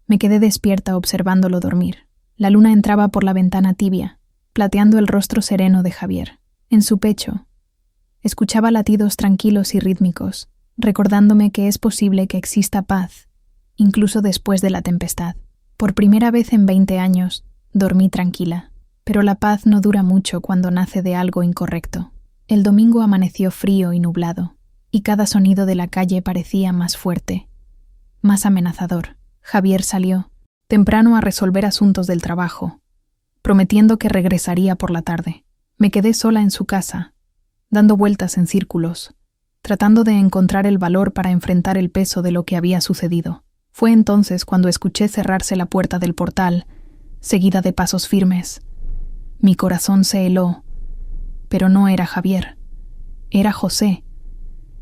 me quedé despierta observándolo dormir. La luna entraba por la ventana tibia, plateando el rostro sereno de Javier. En su pecho, escuchaba latidos tranquilos y rítmicos, recordándome que es posible que exista paz, incluso después de la tempestad. Por primera vez en 20 años, dormí tranquila. Pero la paz no dura mucho cuando nace de algo incorrecto. El domingo amaneció frío y nublado, y cada sonido de la calle parecía más fuerte, más amenazador. Javier salió, temprano, a resolver asuntos del trabajo, prometiendo que regresaría por la tarde. Me quedé sola en su casa, dando vueltas en círculos, tratando de encontrar el valor para enfrentar el peso de lo que había sucedido. Fue entonces cuando escuché cerrarse la puerta del portal, seguida de pasos firmes. Mi corazón se heló, pero no era Javier, era José.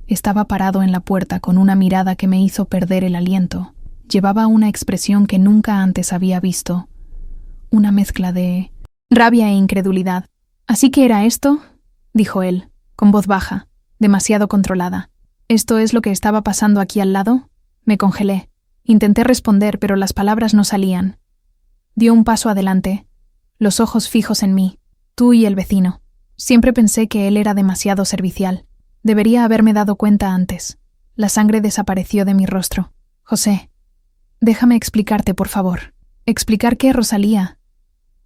Estaba parado en la puerta con una mirada que me hizo perder el aliento. Llevaba una expresión que nunca antes había visto, una mezcla de rabia e incredulidad. «¿Así que era esto?», dijo él, con voz baja, demasiado controlada. «¿Esto es lo que estaba pasando aquí al lado?». Me congelé, Intenté responder, pero las palabras no salían. Dio un paso adelante, los ojos fijos en mí. Tú y el vecino. Siempre pensé que él era demasiado servicial. Debería haberme dado cuenta antes. La sangre desapareció de mi rostro. José, déjame explicarte, por favor. ¿Explicar qué, Rosalía?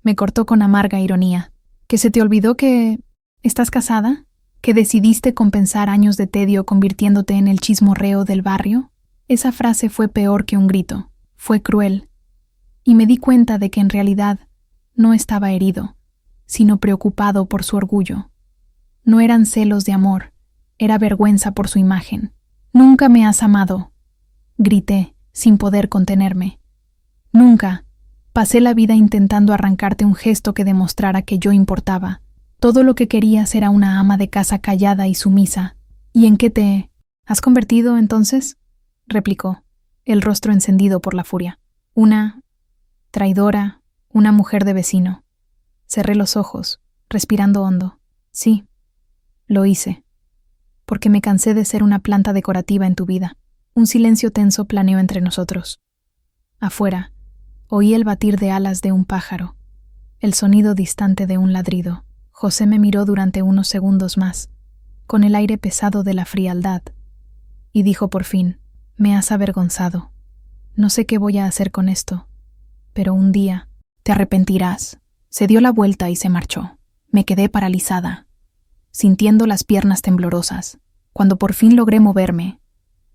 Me cortó con amarga ironía. ¿Que se te olvidó que... ¿Estás casada? ¿Que decidiste compensar años de tedio convirtiéndote en el chismorreo del barrio? Esa frase fue peor que un grito. Fue cruel. Y me di cuenta de que en realidad no estaba herido, sino preocupado por su orgullo. No eran celos de amor, era vergüenza por su imagen. «Nunca me has amado», grité, sin poder contenerme. «Nunca». Pasé la vida intentando arrancarte un gesto que demostrara que yo importaba. Todo lo que querías era una ama de casa callada y sumisa. ¿Y en qué te has convertido, entonces?, replicó, el rostro encendido por la furia. Una traidora, una mujer de vecino. Cerré los ojos, respirando hondo. Sí, lo hice. Porque me cansé de ser una planta decorativa en tu vida. Un silencio tenso planeó entre nosotros. Afuera, oí el batir de alas de un pájaro, el sonido distante de un ladrido. José me miró durante unos segundos más, con el aire pesado de la frialdad, y dijo por fin: «Me has avergonzado. No sé qué voy a hacer con esto, pero un día te arrepentirás». Se dio la vuelta y se marchó. Me quedé paralizada, sintiendo las piernas temblorosas. Cuando por fin logré moverme,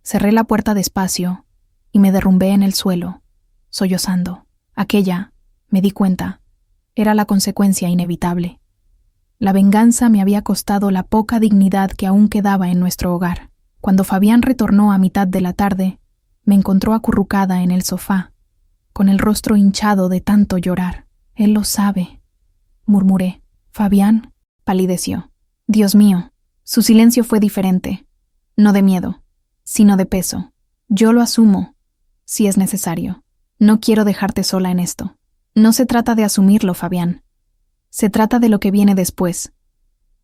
cerré la puerta despacio y me derrumbé en el suelo, sollozando. Aquella, me di cuenta, era la consecuencia inevitable. La venganza me había costado la poca dignidad que aún quedaba en nuestro hogar. Cuando Fabián retornó a mitad de la tarde, me encontró acurrucada en el sofá, con el rostro hinchado de tanto llorar. «Él lo sabe», murmuré. Fabián palideció. Dios mío, su silencio fue diferente. No de miedo, sino de peso. «Yo lo asumo, si es necesario. No quiero dejarte sola en esto». «No se trata de asumirlo, Fabián. Se trata de lo que viene después.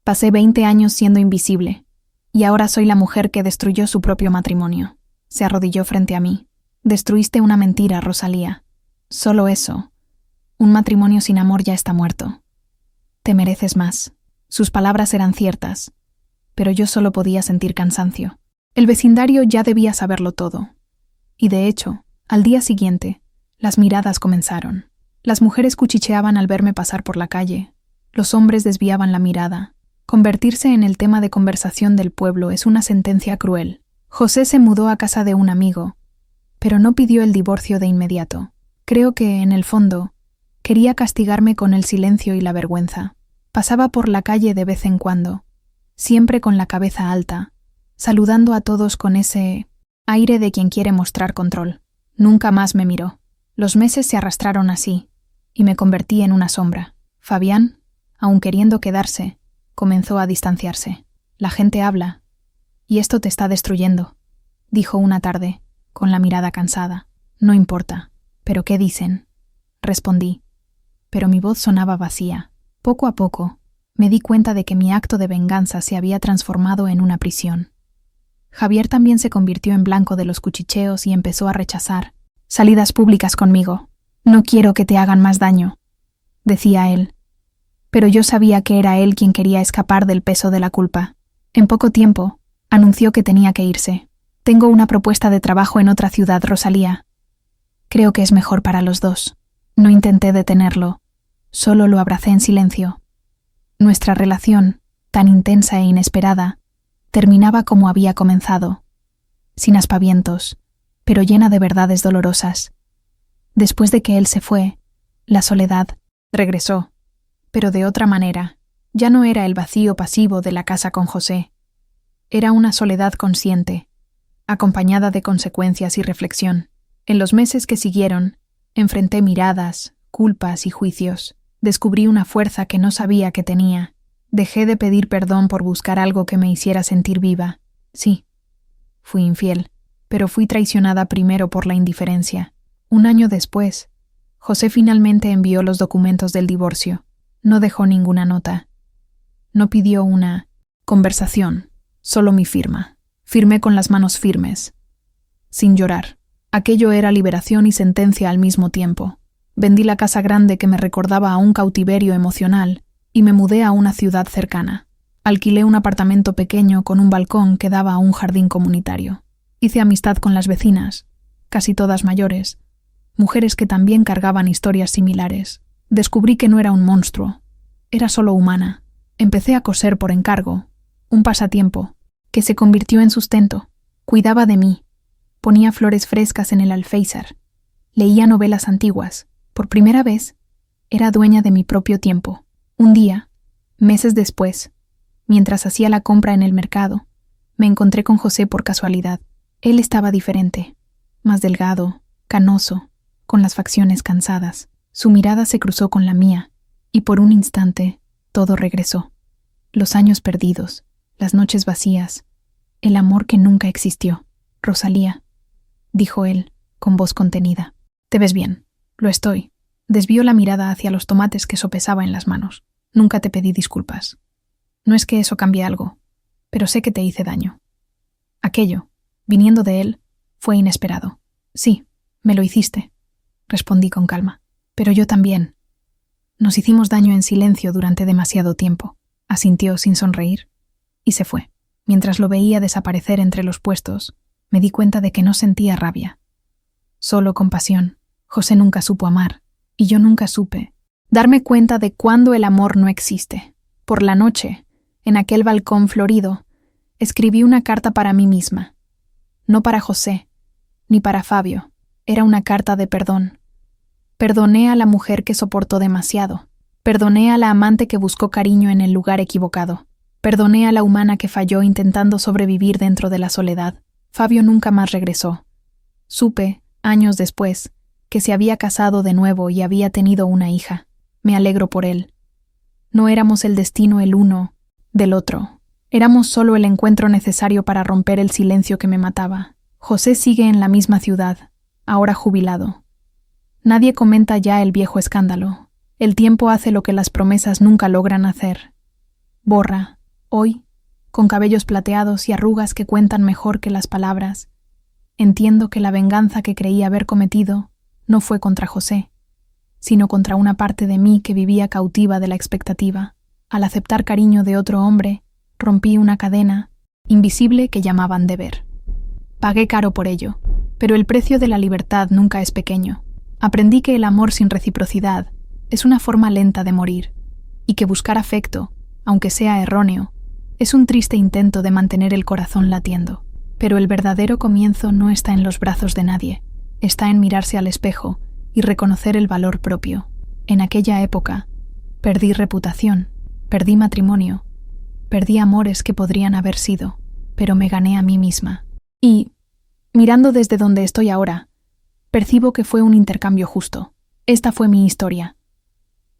Pasé 20 años siendo invisible, y ahora soy la mujer que destruyó su propio matrimonio». Se arrodilló frente a mí. «Destruiste una mentira, Rosalía. Solo eso. Un matrimonio sin amor ya está muerto. Te mereces más». Sus palabras eran ciertas, pero yo solo podía sentir cansancio. El vecindario ya debía saberlo todo. Y de hecho, al día siguiente, las miradas comenzaron. Las mujeres cuchicheaban al verme pasar por la calle. Los hombres desviaban la mirada. Convertirse en el tema de conversación del pueblo es una sentencia cruel. José se mudó a casa de un amigo, pero no pidió el divorcio de inmediato. Creo que, en el fondo, quería castigarme con el silencio y la vergüenza. Pasaba por la calle de vez en cuando, siempre con la cabeza alta, saludando a todos con ese aire de quien quiere mostrar control. Nunca más me miró. Los meses se arrastraron así, y me convertí en una sombra. Fabián, aun queriendo quedarse, comenzó a distanciarse. «La gente habla, y esto te está destruyendo», dijo una tarde, con la mirada cansada. «No importa. ¿Pero qué dicen?», respondí, pero mi voz sonaba vacía. Poco a poco, me di cuenta de que mi acto de venganza se había transformado en una prisión. Javier también se convirtió en blanco de los cuchicheos y empezó a rechazar salidas públicas conmigo. «No quiero que te hagan más daño», decía él. Pero yo sabía que era él quien quería escapar del peso de la culpa. En poco tiempo, anunció que tenía que irse. «Tengo una propuesta de trabajo en otra ciudad, Rosalía. Creo que es mejor para los dos». No intenté detenerlo, solo lo abracé en silencio. Nuestra relación, tan intensa e inesperada, terminaba como había comenzado, sin aspavientos, pero llena de verdades dolorosas. Después de que él se fue, la soledad regresó, pero de otra manera. Ya no era el vacío pasivo de la casa con José. Era una soledad consciente, acompañada de consecuencias y reflexión. En los meses que siguieron, enfrenté miradas, culpas y juicios. Descubrí una fuerza que no sabía que tenía. Dejé de pedir perdón por buscar algo que me hiciera sentir viva. Sí, fui infiel, pero fui traicionada primero por la indiferencia. Un año después, José finalmente envió los documentos del divorcio. No dejó ninguna nota. No pidió una conversación, solo mi firma. Firmé con las manos firmes, sin llorar. Aquello era liberación y sentencia al mismo tiempo. Vendí la casa grande que me recordaba a un cautiverio emocional y me mudé a una ciudad cercana. Alquilé un apartamento pequeño con un balcón que daba a un jardín comunitario. Hice amistad con las vecinas, casi todas mayores, mujeres que también cargaban historias similares. Descubrí que no era un monstruo, era solo humana. Empecé a coser por encargo, un pasatiempo, que se convirtió en sustento. Cuidaba de mí, ponía flores frescas en el alféizar, leía novelas antiguas. Por primera vez, era dueña de mi propio tiempo. Un día, meses después, mientras hacía la compra en el mercado, me encontré con José por casualidad. Él estaba diferente, más delgado, canoso, con las facciones cansadas. Su mirada se cruzó con la mía, y por un instante todo regresó. Los años perdidos, las noches vacías, el amor que nunca existió. Rosalía, dijo él, con voz contenida. Te ves bien. Lo estoy. Desvió la mirada hacia los tomates que sopesaba en las manos. Nunca te pedí disculpas. No es que eso cambie algo, pero sé que te hice daño. Aquello, viniendo de él, fue inesperado. Sí, me lo hiciste, respondí con calma. Pero yo también. Nos hicimos daño en silencio durante demasiado tiempo. Asintió sin sonreír y se fue. Mientras lo veía desaparecer entre los puestos, me di cuenta de que no sentía rabia. Solo compasión. José nunca supo amar, y yo nunca supe darme cuenta de cuándo el amor no existe. Por la noche, en aquel balcón florido, escribí una carta para mí misma. No para José, ni para Fabio. Era una carta de perdón. Perdoné a la mujer que soportó demasiado. Perdoné a la amante que buscó cariño en el lugar equivocado. Perdoné a la humana que falló intentando sobrevivir dentro de la soledad. Fabio nunca más regresó. Supe, años después, que se había casado de nuevo y había tenido una hija. Me alegro por él. No éramos el destino el uno del otro. Éramos solo el encuentro necesario para romper el silencio que me mataba. José sigue en la misma ciudad, ahora jubilado. Nadie comenta ya el viejo escándalo. El tiempo hace lo que las promesas nunca logran hacer. Borra, hoy, con cabellos plateados y arrugas que cuentan mejor que las palabras. Entiendo que la venganza que creí haber cometido no fue contra José, sino contra una parte de mí que vivía cautiva de la expectativa. Al aceptar cariño de otro hombre, rompí una cadena invisible que llamaban deber. Pagué caro por ello, pero el precio de la libertad nunca es pequeño. Aprendí que el amor sin reciprocidad es una forma lenta de morir, y que buscar afecto, aunque sea erróneo, es un triste intento de mantener el corazón latiendo. Pero el verdadero comienzo no está en los brazos de nadie, está en mirarse al espejo y reconocer el valor propio. En aquella época, perdí reputación, perdí matrimonio, perdí amores que podrían haber sido, pero me gané a mí misma. Y, mirando desde donde estoy ahora, percibo que fue un intercambio justo. Esta fue mi historia.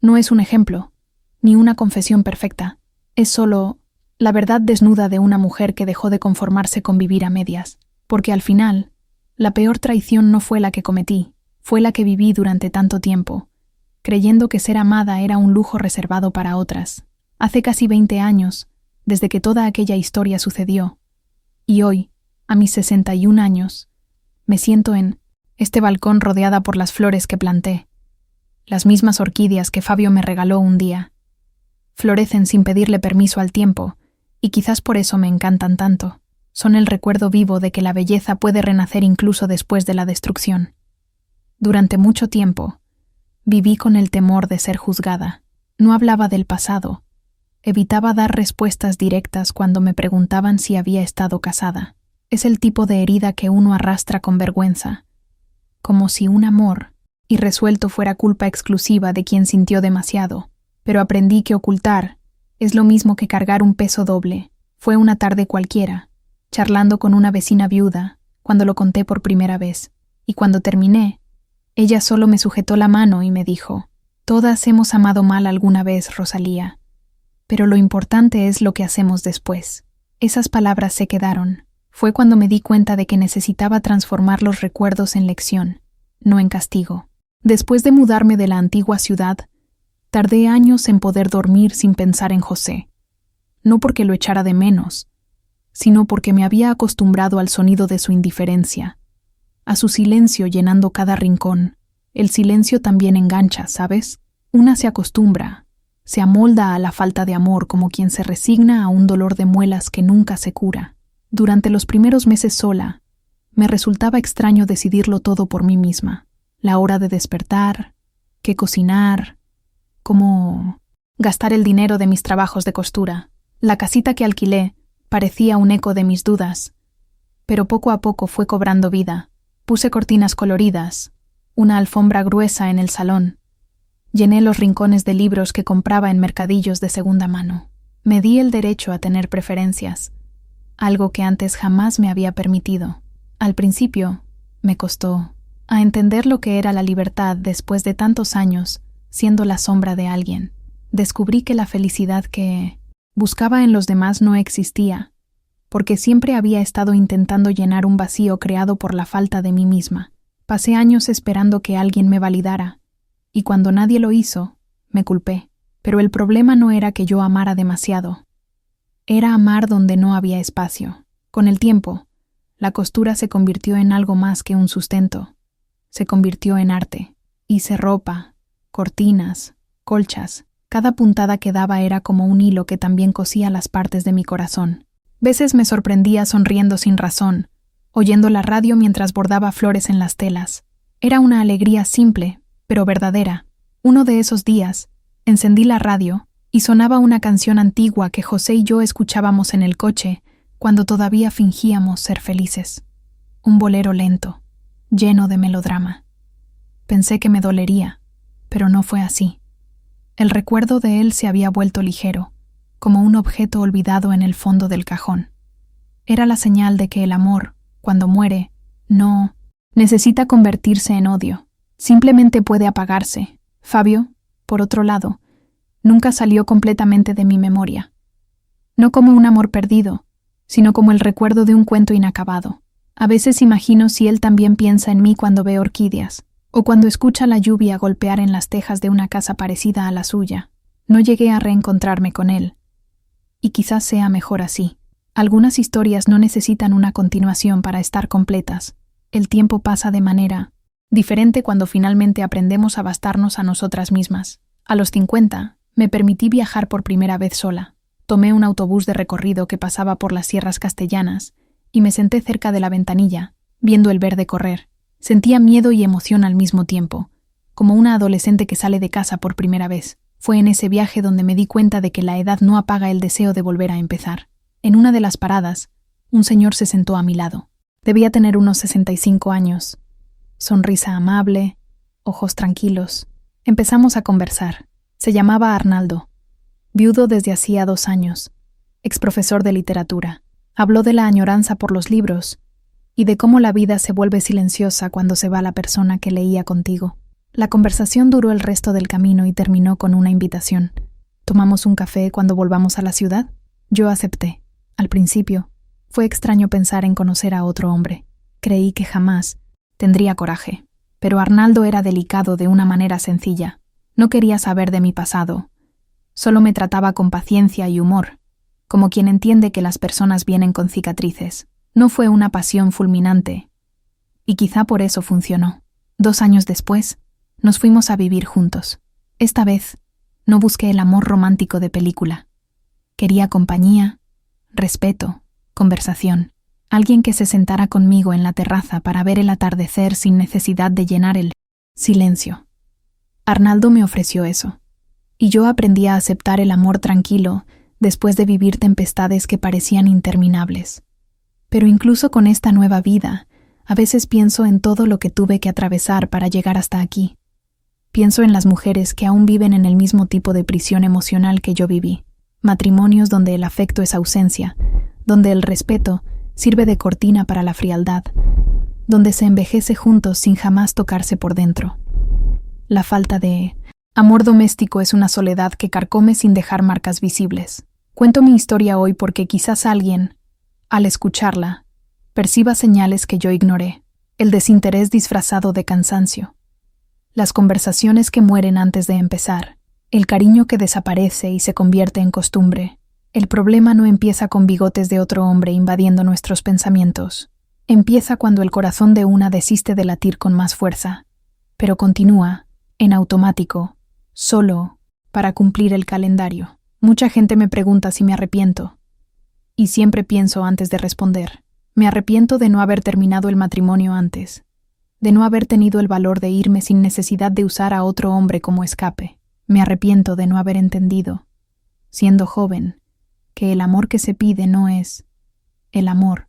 No es un ejemplo, ni una confesión perfecta. Es solo la verdad desnuda de una mujer que dejó de conformarse con vivir a medias. Porque al final, la peor traición no fue la que cometí, fue la que viví durante tanto tiempo, creyendo que ser amada era un lujo reservado para otras. Hace casi 20 años, desde que toda aquella historia sucedió. Y hoy, a mis 61 años, me siento en este balcón rodeada por las flores que planté, las mismas orquídeas que Fabio me regaló un día. Florecen sin pedirle permiso al tiempo, y quizás por eso me encantan tanto. Son el recuerdo vivo de que la belleza puede renacer incluso después de la destrucción. Durante mucho tiempo, viví con el temor de ser juzgada. No hablaba del pasado. Evitaba dar respuestas directas cuando me preguntaban si había estado casada. Es el tipo de herida que uno arrastra con vergüenza, como si un amor irresuelto fuera culpa exclusiva de quien sintió demasiado. Pero aprendí que ocultar es lo mismo que cargar un peso doble. Fue una tarde cualquiera, charlando con una vecina viuda, cuando lo conté por primera vez. Y cuando terminé, ella solo me sujetó la mano y me dijo: «Todas hemos amado mal alguna vez, Rosalía, pero lo importante es lo que hacemos después». Esas palabras se quedaron. Fue cuando me di cuenta de que necesitaba transformar los recuerdos en lección, no en castigo. Después de mudarme de la antigua ciudad, tardé años en poder dormir sin pensar en José. No porque lo echara de menos, sino porque me había acostumbrado al sonido de su indiferencia. a su silencio llenando cada rincón. El silencio también engancha, ¿sabes? Una se acostumbra, se amolda a la falta de amor como quien se resigna a un dolor de muelas que nunca se cura. Durante los primeros meses sola, me resultaba extraño decidirlo todo por mí misma. La hora de despertar, qué cocinar, cómo gastar el dinero de mis trabajos de costura. La casita que alquilé parecía un eco de mis dudas, pero poco a poco fue cobrando vida. Puse cortinas coloridas, una alfombra gruesa en el salón. Llené los rincones de libros que compraba en mercadillos de segunda mano. Me di el derecho a tener preferencias, algo que antes jamás me había permitido. Al principio, me costó a entender lo que era la libertad después de tantos años siendo la sombra de alguien. Descubrí que la felicidad que buscaba en los demás no existía, porque siempre había estado intentando llenar un vacío creado por la falta de mí misma. Pasé años esperando que alguien me validara, y cuando nadie lo hizo, me culpé. Pero el problema no era que yo amara demasiado. Era amar donde no había espacio. Con el tiempo, la costura se convirtió en algo más que un sustento. Se convirtió en arte. Hice ropa, cortinas, colchas. Cada puntada que daba era como un hilo que también cosía las partes de mi corazón. Veces me sorprendía sonriendo sin razón, oyendo la radio mientras bordaba flores en las telas. Era una alegría simple, pero verdadera. Uno de esos días, encendí la radio y sonaba una canción antigua que José y yo escuchábamos en el coche cuando todavía fingíamos ser felices. Un bolero lento, lleno de melodrama. Pensé que me dolería, pero no fue así. El recuerdo de él se había vuelto ligero, como un objeto olvidado en el fondo del cajón. Era la señal de que el amor, cuando muere, no necesita convertirse en odio. Simplemente puede apagarse. Fabio, por otro lado, nunca salió completamente de mi memoria. No como un amor perdido, sino como el recuerdo de un cuento inacabado. A veces imagino si él también piensa en mí cuando ve orquídeas, o cuando escucha la lluvia golpear en las tejas de una casa parecida a la suya. No llegué a reencontrarme con él. Y quizás sea mejor así. Algunas historias no necesitan una continuación para estar completas. El tiempo pasa de manera diferente cuando finalmente aprendemos a bastarnos a nosotras mismas. A los 50, me permití viajar por primera vez sola. Tomé un autobús de recorrido que pasaba por las sierras castellanas y me senté cerca de la ventanilla, viendo el verde correr. Sentía miedo y emoción al mismo tiempo, como una adolescente que sale de casa por primera vez. Fue en ese viaje donde me di cuenta de que la edad no apaga el deseo de volver a empezar. En una de las paradas, un señor se sentó a mi lado. Debía tener unos 65 años. Sonrisa amable, ojos tranquilos. Empezamos a conversar. Se llamaba Arnaldo, viudo desde hacía 2 años, exprofesor de literatura. Habló de la añoranza por los libros y de cómo la vida se vuelve silenciosa cuando se va la persona que leía contigo. La conversación duró el resto del camino y terminó con una invitación. ¿Tomamos un café cuando volvamos a la ciudad? Yo acepté. Al principio, fue extraño pensar en conocer a otro hombre. Creí que jamás tendría coraje. Pero Arnaldo era delicado de una manera sencilla. No quería saber de mi pasado. Solo me trataba con paciencia y humor, como quien entiende que las personas vienen con cicatrices. No fue una pasión fulminante, y quizá por eso funcionó. 2 años después, nos fuimos a vivir juntos. Esta vez, no busqué el amor romántico de película. Quería compañía, respeto, conversación. Alguien que se sentara conmigo en la terraza para ver el atardecer sin necesidad de llenar el silencio. Arnaldo me ofreció eso, y yo aprendí a aceptar el amor tranquilo después de vivir tempestades que parecían interminables. Pero incluso con esta nueva vida, a veces pienso en todo lo que tuve que atravesar para llegar hasta aquí. Pienso en las mujeres que aún viven en el mismo tipo de prisión emocional que yo viví. Matrimonios donde el afecto es ausencia, donde el respeto sirve de cortina para la frialdad, donde se envejece juntos sin jamás tocarse por dentro. La falta de amor doméstico es una soledad que carcome sin dejar marcas visibles. Cuento mi historia hoy porque quizás alguien, al escucharla, perciba señales que yo ignoré. El desinterés disfrazado de cansancio. Las conversaciones que mueren antes de empezar. El cariño que desaparece y se convierte en costumbre. El problema no empieza con bigotes de otro hombre invadiendo nuestros pensamientos. Empieza cuando el corazón de una desiste de latir con más fuerza, pero continúa, en automático, solo para cumplir el calendario. Mucha gente me pregunta si me arrepiento, y siempre pienso antes de responder. Me arrepiento de no haber terminado el matrimonio antes, de no haber tenido el valor de irme sin necesidad de usar a otro hombre como escape. Me arrepiento de no haber entendido, siendo joven, que el amor que se pide no es el amor.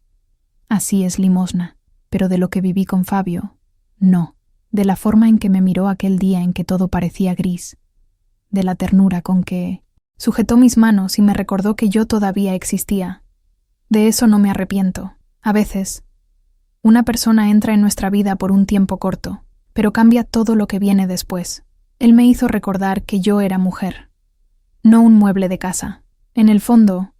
Así es limosna, pero de lo que viví con Fabio, no. De la forma en que me miró aquel día en que todo parecía gris, de la ternura con que sujetó mis manos y me recordó que yo todavía existía. De eso no me arrepiento. A veces, una persona entra en nuestra vida por un tiempo corto, pero cambia todo lo que viene después. Él me hizo recordar que yo era mujer, no un mueble de casa. En el fondo,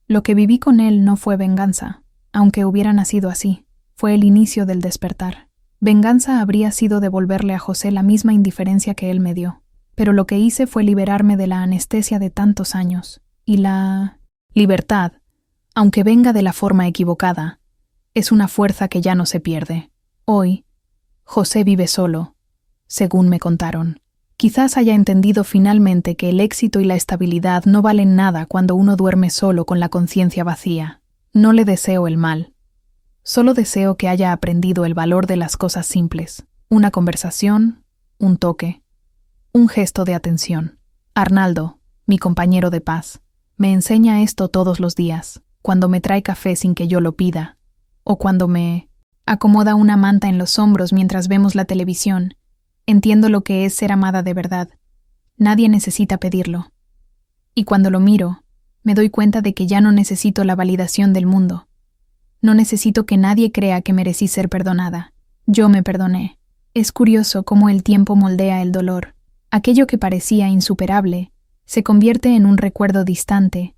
lo que viví con él no fue venganza, aunque hubiera nacido así. Fue el inicio del despertar. Venganza habría sido devolverle a José la misma indiferencia que él me dio, pero lo que hice fue liberarme de la anestesia de tantos años, y la libertad, aunque venga de la forma equivocada, es una fuerza que ya no se pierde. Hoy, José vive solo, según me contaron. Quizás haya entendido finalmente que el éxito y la estabilidad no valen nada cuando uno duerme solo con la conciencia vacía. No le deseo el mal. Solo deseo que haya aprendido el valor de las cosas simples. Una conversación, un toque, un gesto de atención. Arnaldo, mi compañero de paz, me enseña esto todos los días, cuando me trae café sin que yo lo pida, o cuando me acomoda una manta en los hombros mientras vemos la televisión. Entiendo lo que es ser amada de verdad. Nadie necesita pedirlo. Y cuando lo miro, me doy cuenta de que ya no necesito la validación del mundo. No necesito que nadie crea que merecí ser perdonada. Yo me perdoné. Es curioso cómo el tiempo moldea el dolor. Aquello que parecía insuperable se convierte en un recuerdo distante,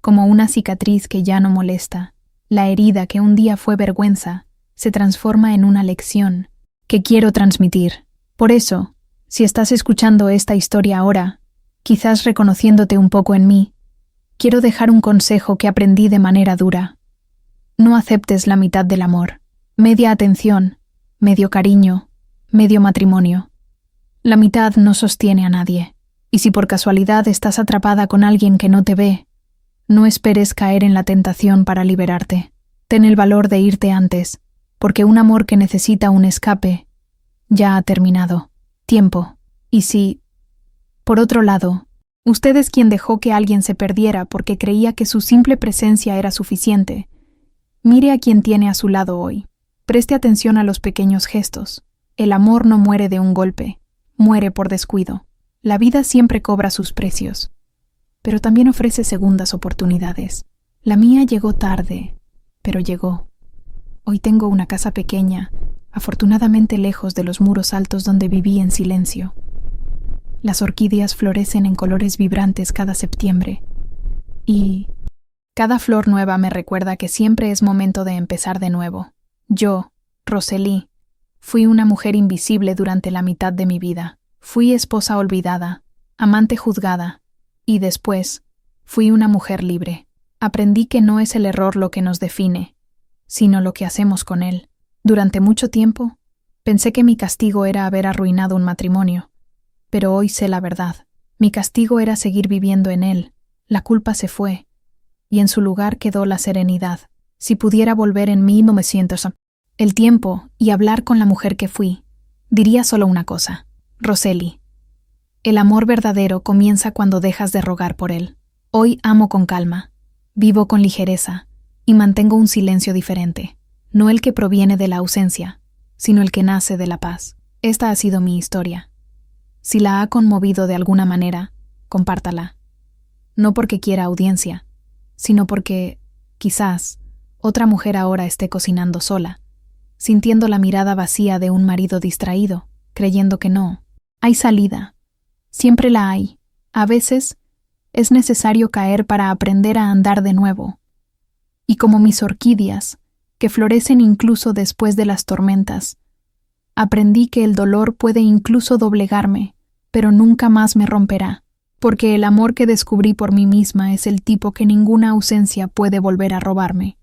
como una cicatriz que ya no molesta. La herida que un día fue vergüenza se transforma en una lección que quiero transmitir. Por eso, si estás escuchando esta historia ahora, quizás reconociéndote un poco en mí, quiero dejar un consejo que aprendí de manera dura. No aceptes la mitad del amor. Media atención, medio cariño, medio matrimonio. La mitad no sostiene a nadie. Y si por casualidad estás atrapada con alguien que no te ve, no esperes caer en la tentación para liberarte. Ten el valor de irte antes, porque un amor que necesita un escape ya ha terminado. Tiempo. Y si, por otro lado, usted es quien dejó que alguien se perdiera porque creía que su simple presencia era suficiente, mire a quien tiene a su lado hoy. Preste atención a los pequeños gestos. El amor no muere de un golpe, muere por descuido. La vida siempre cobra sus precios, pero también ofrece segundas oportunidades. La mía llegó tarde, pero llegó. Hoy tengo una casa pequeña, afortunadamente lejos de los muros altos donde viví en silencio. Las orquídeas florecen en colores vibrantes cada septiembre, y cada flor nueva me recuerda que siempre es momento de empezar de nuevo. Yo, Rosely, fui una mujer invisible durante la mitad de mi vida. Fui esposa olvidada, amante juzgada, y después fui una mujer libre. Aprendí que no es el error lo que nos define, sino lo que hacemos con él. Durante mucho tiempo, pensé que mi castigo era haber arruinado un matrimonio, pero hoy sé la verdad. Mi castigo era seguir viviendo en él. La culpa se fue, y en su lugar quedó la serenidad. Si pudiera volver en 1900, el tiempo y hablar con la mujer que fui, diría solo una cosa. Rosely, el amor verdadero comienza cuando dejas de rogar por él. Hoy amo con calma, vivo con ligereza y mantengo un silencio diferente. No el que proviene de la ausencia, sino el que nace de la paz. Esta ha sido mi historia. Si la ha conmovido de alguna manera, compártala. No porque quiera audiencia, sino porque, quizás, otra mujer ahora esté cocinando sola, sintiendo la mirada vacía de un marido distraído, creyendo que no. Hay salida. Siempre la hay. A veces, es necesario caer para aprender a andar de nuevo. Y como mis orquídeas, que florecen incluso después de las tormentas, aprendí que el dolor puede incluso doblegarme, pero nunca más me romperá, porque el amor que descubrí por mí misma es el tipo que ninguna ausencia puede volver a robarme.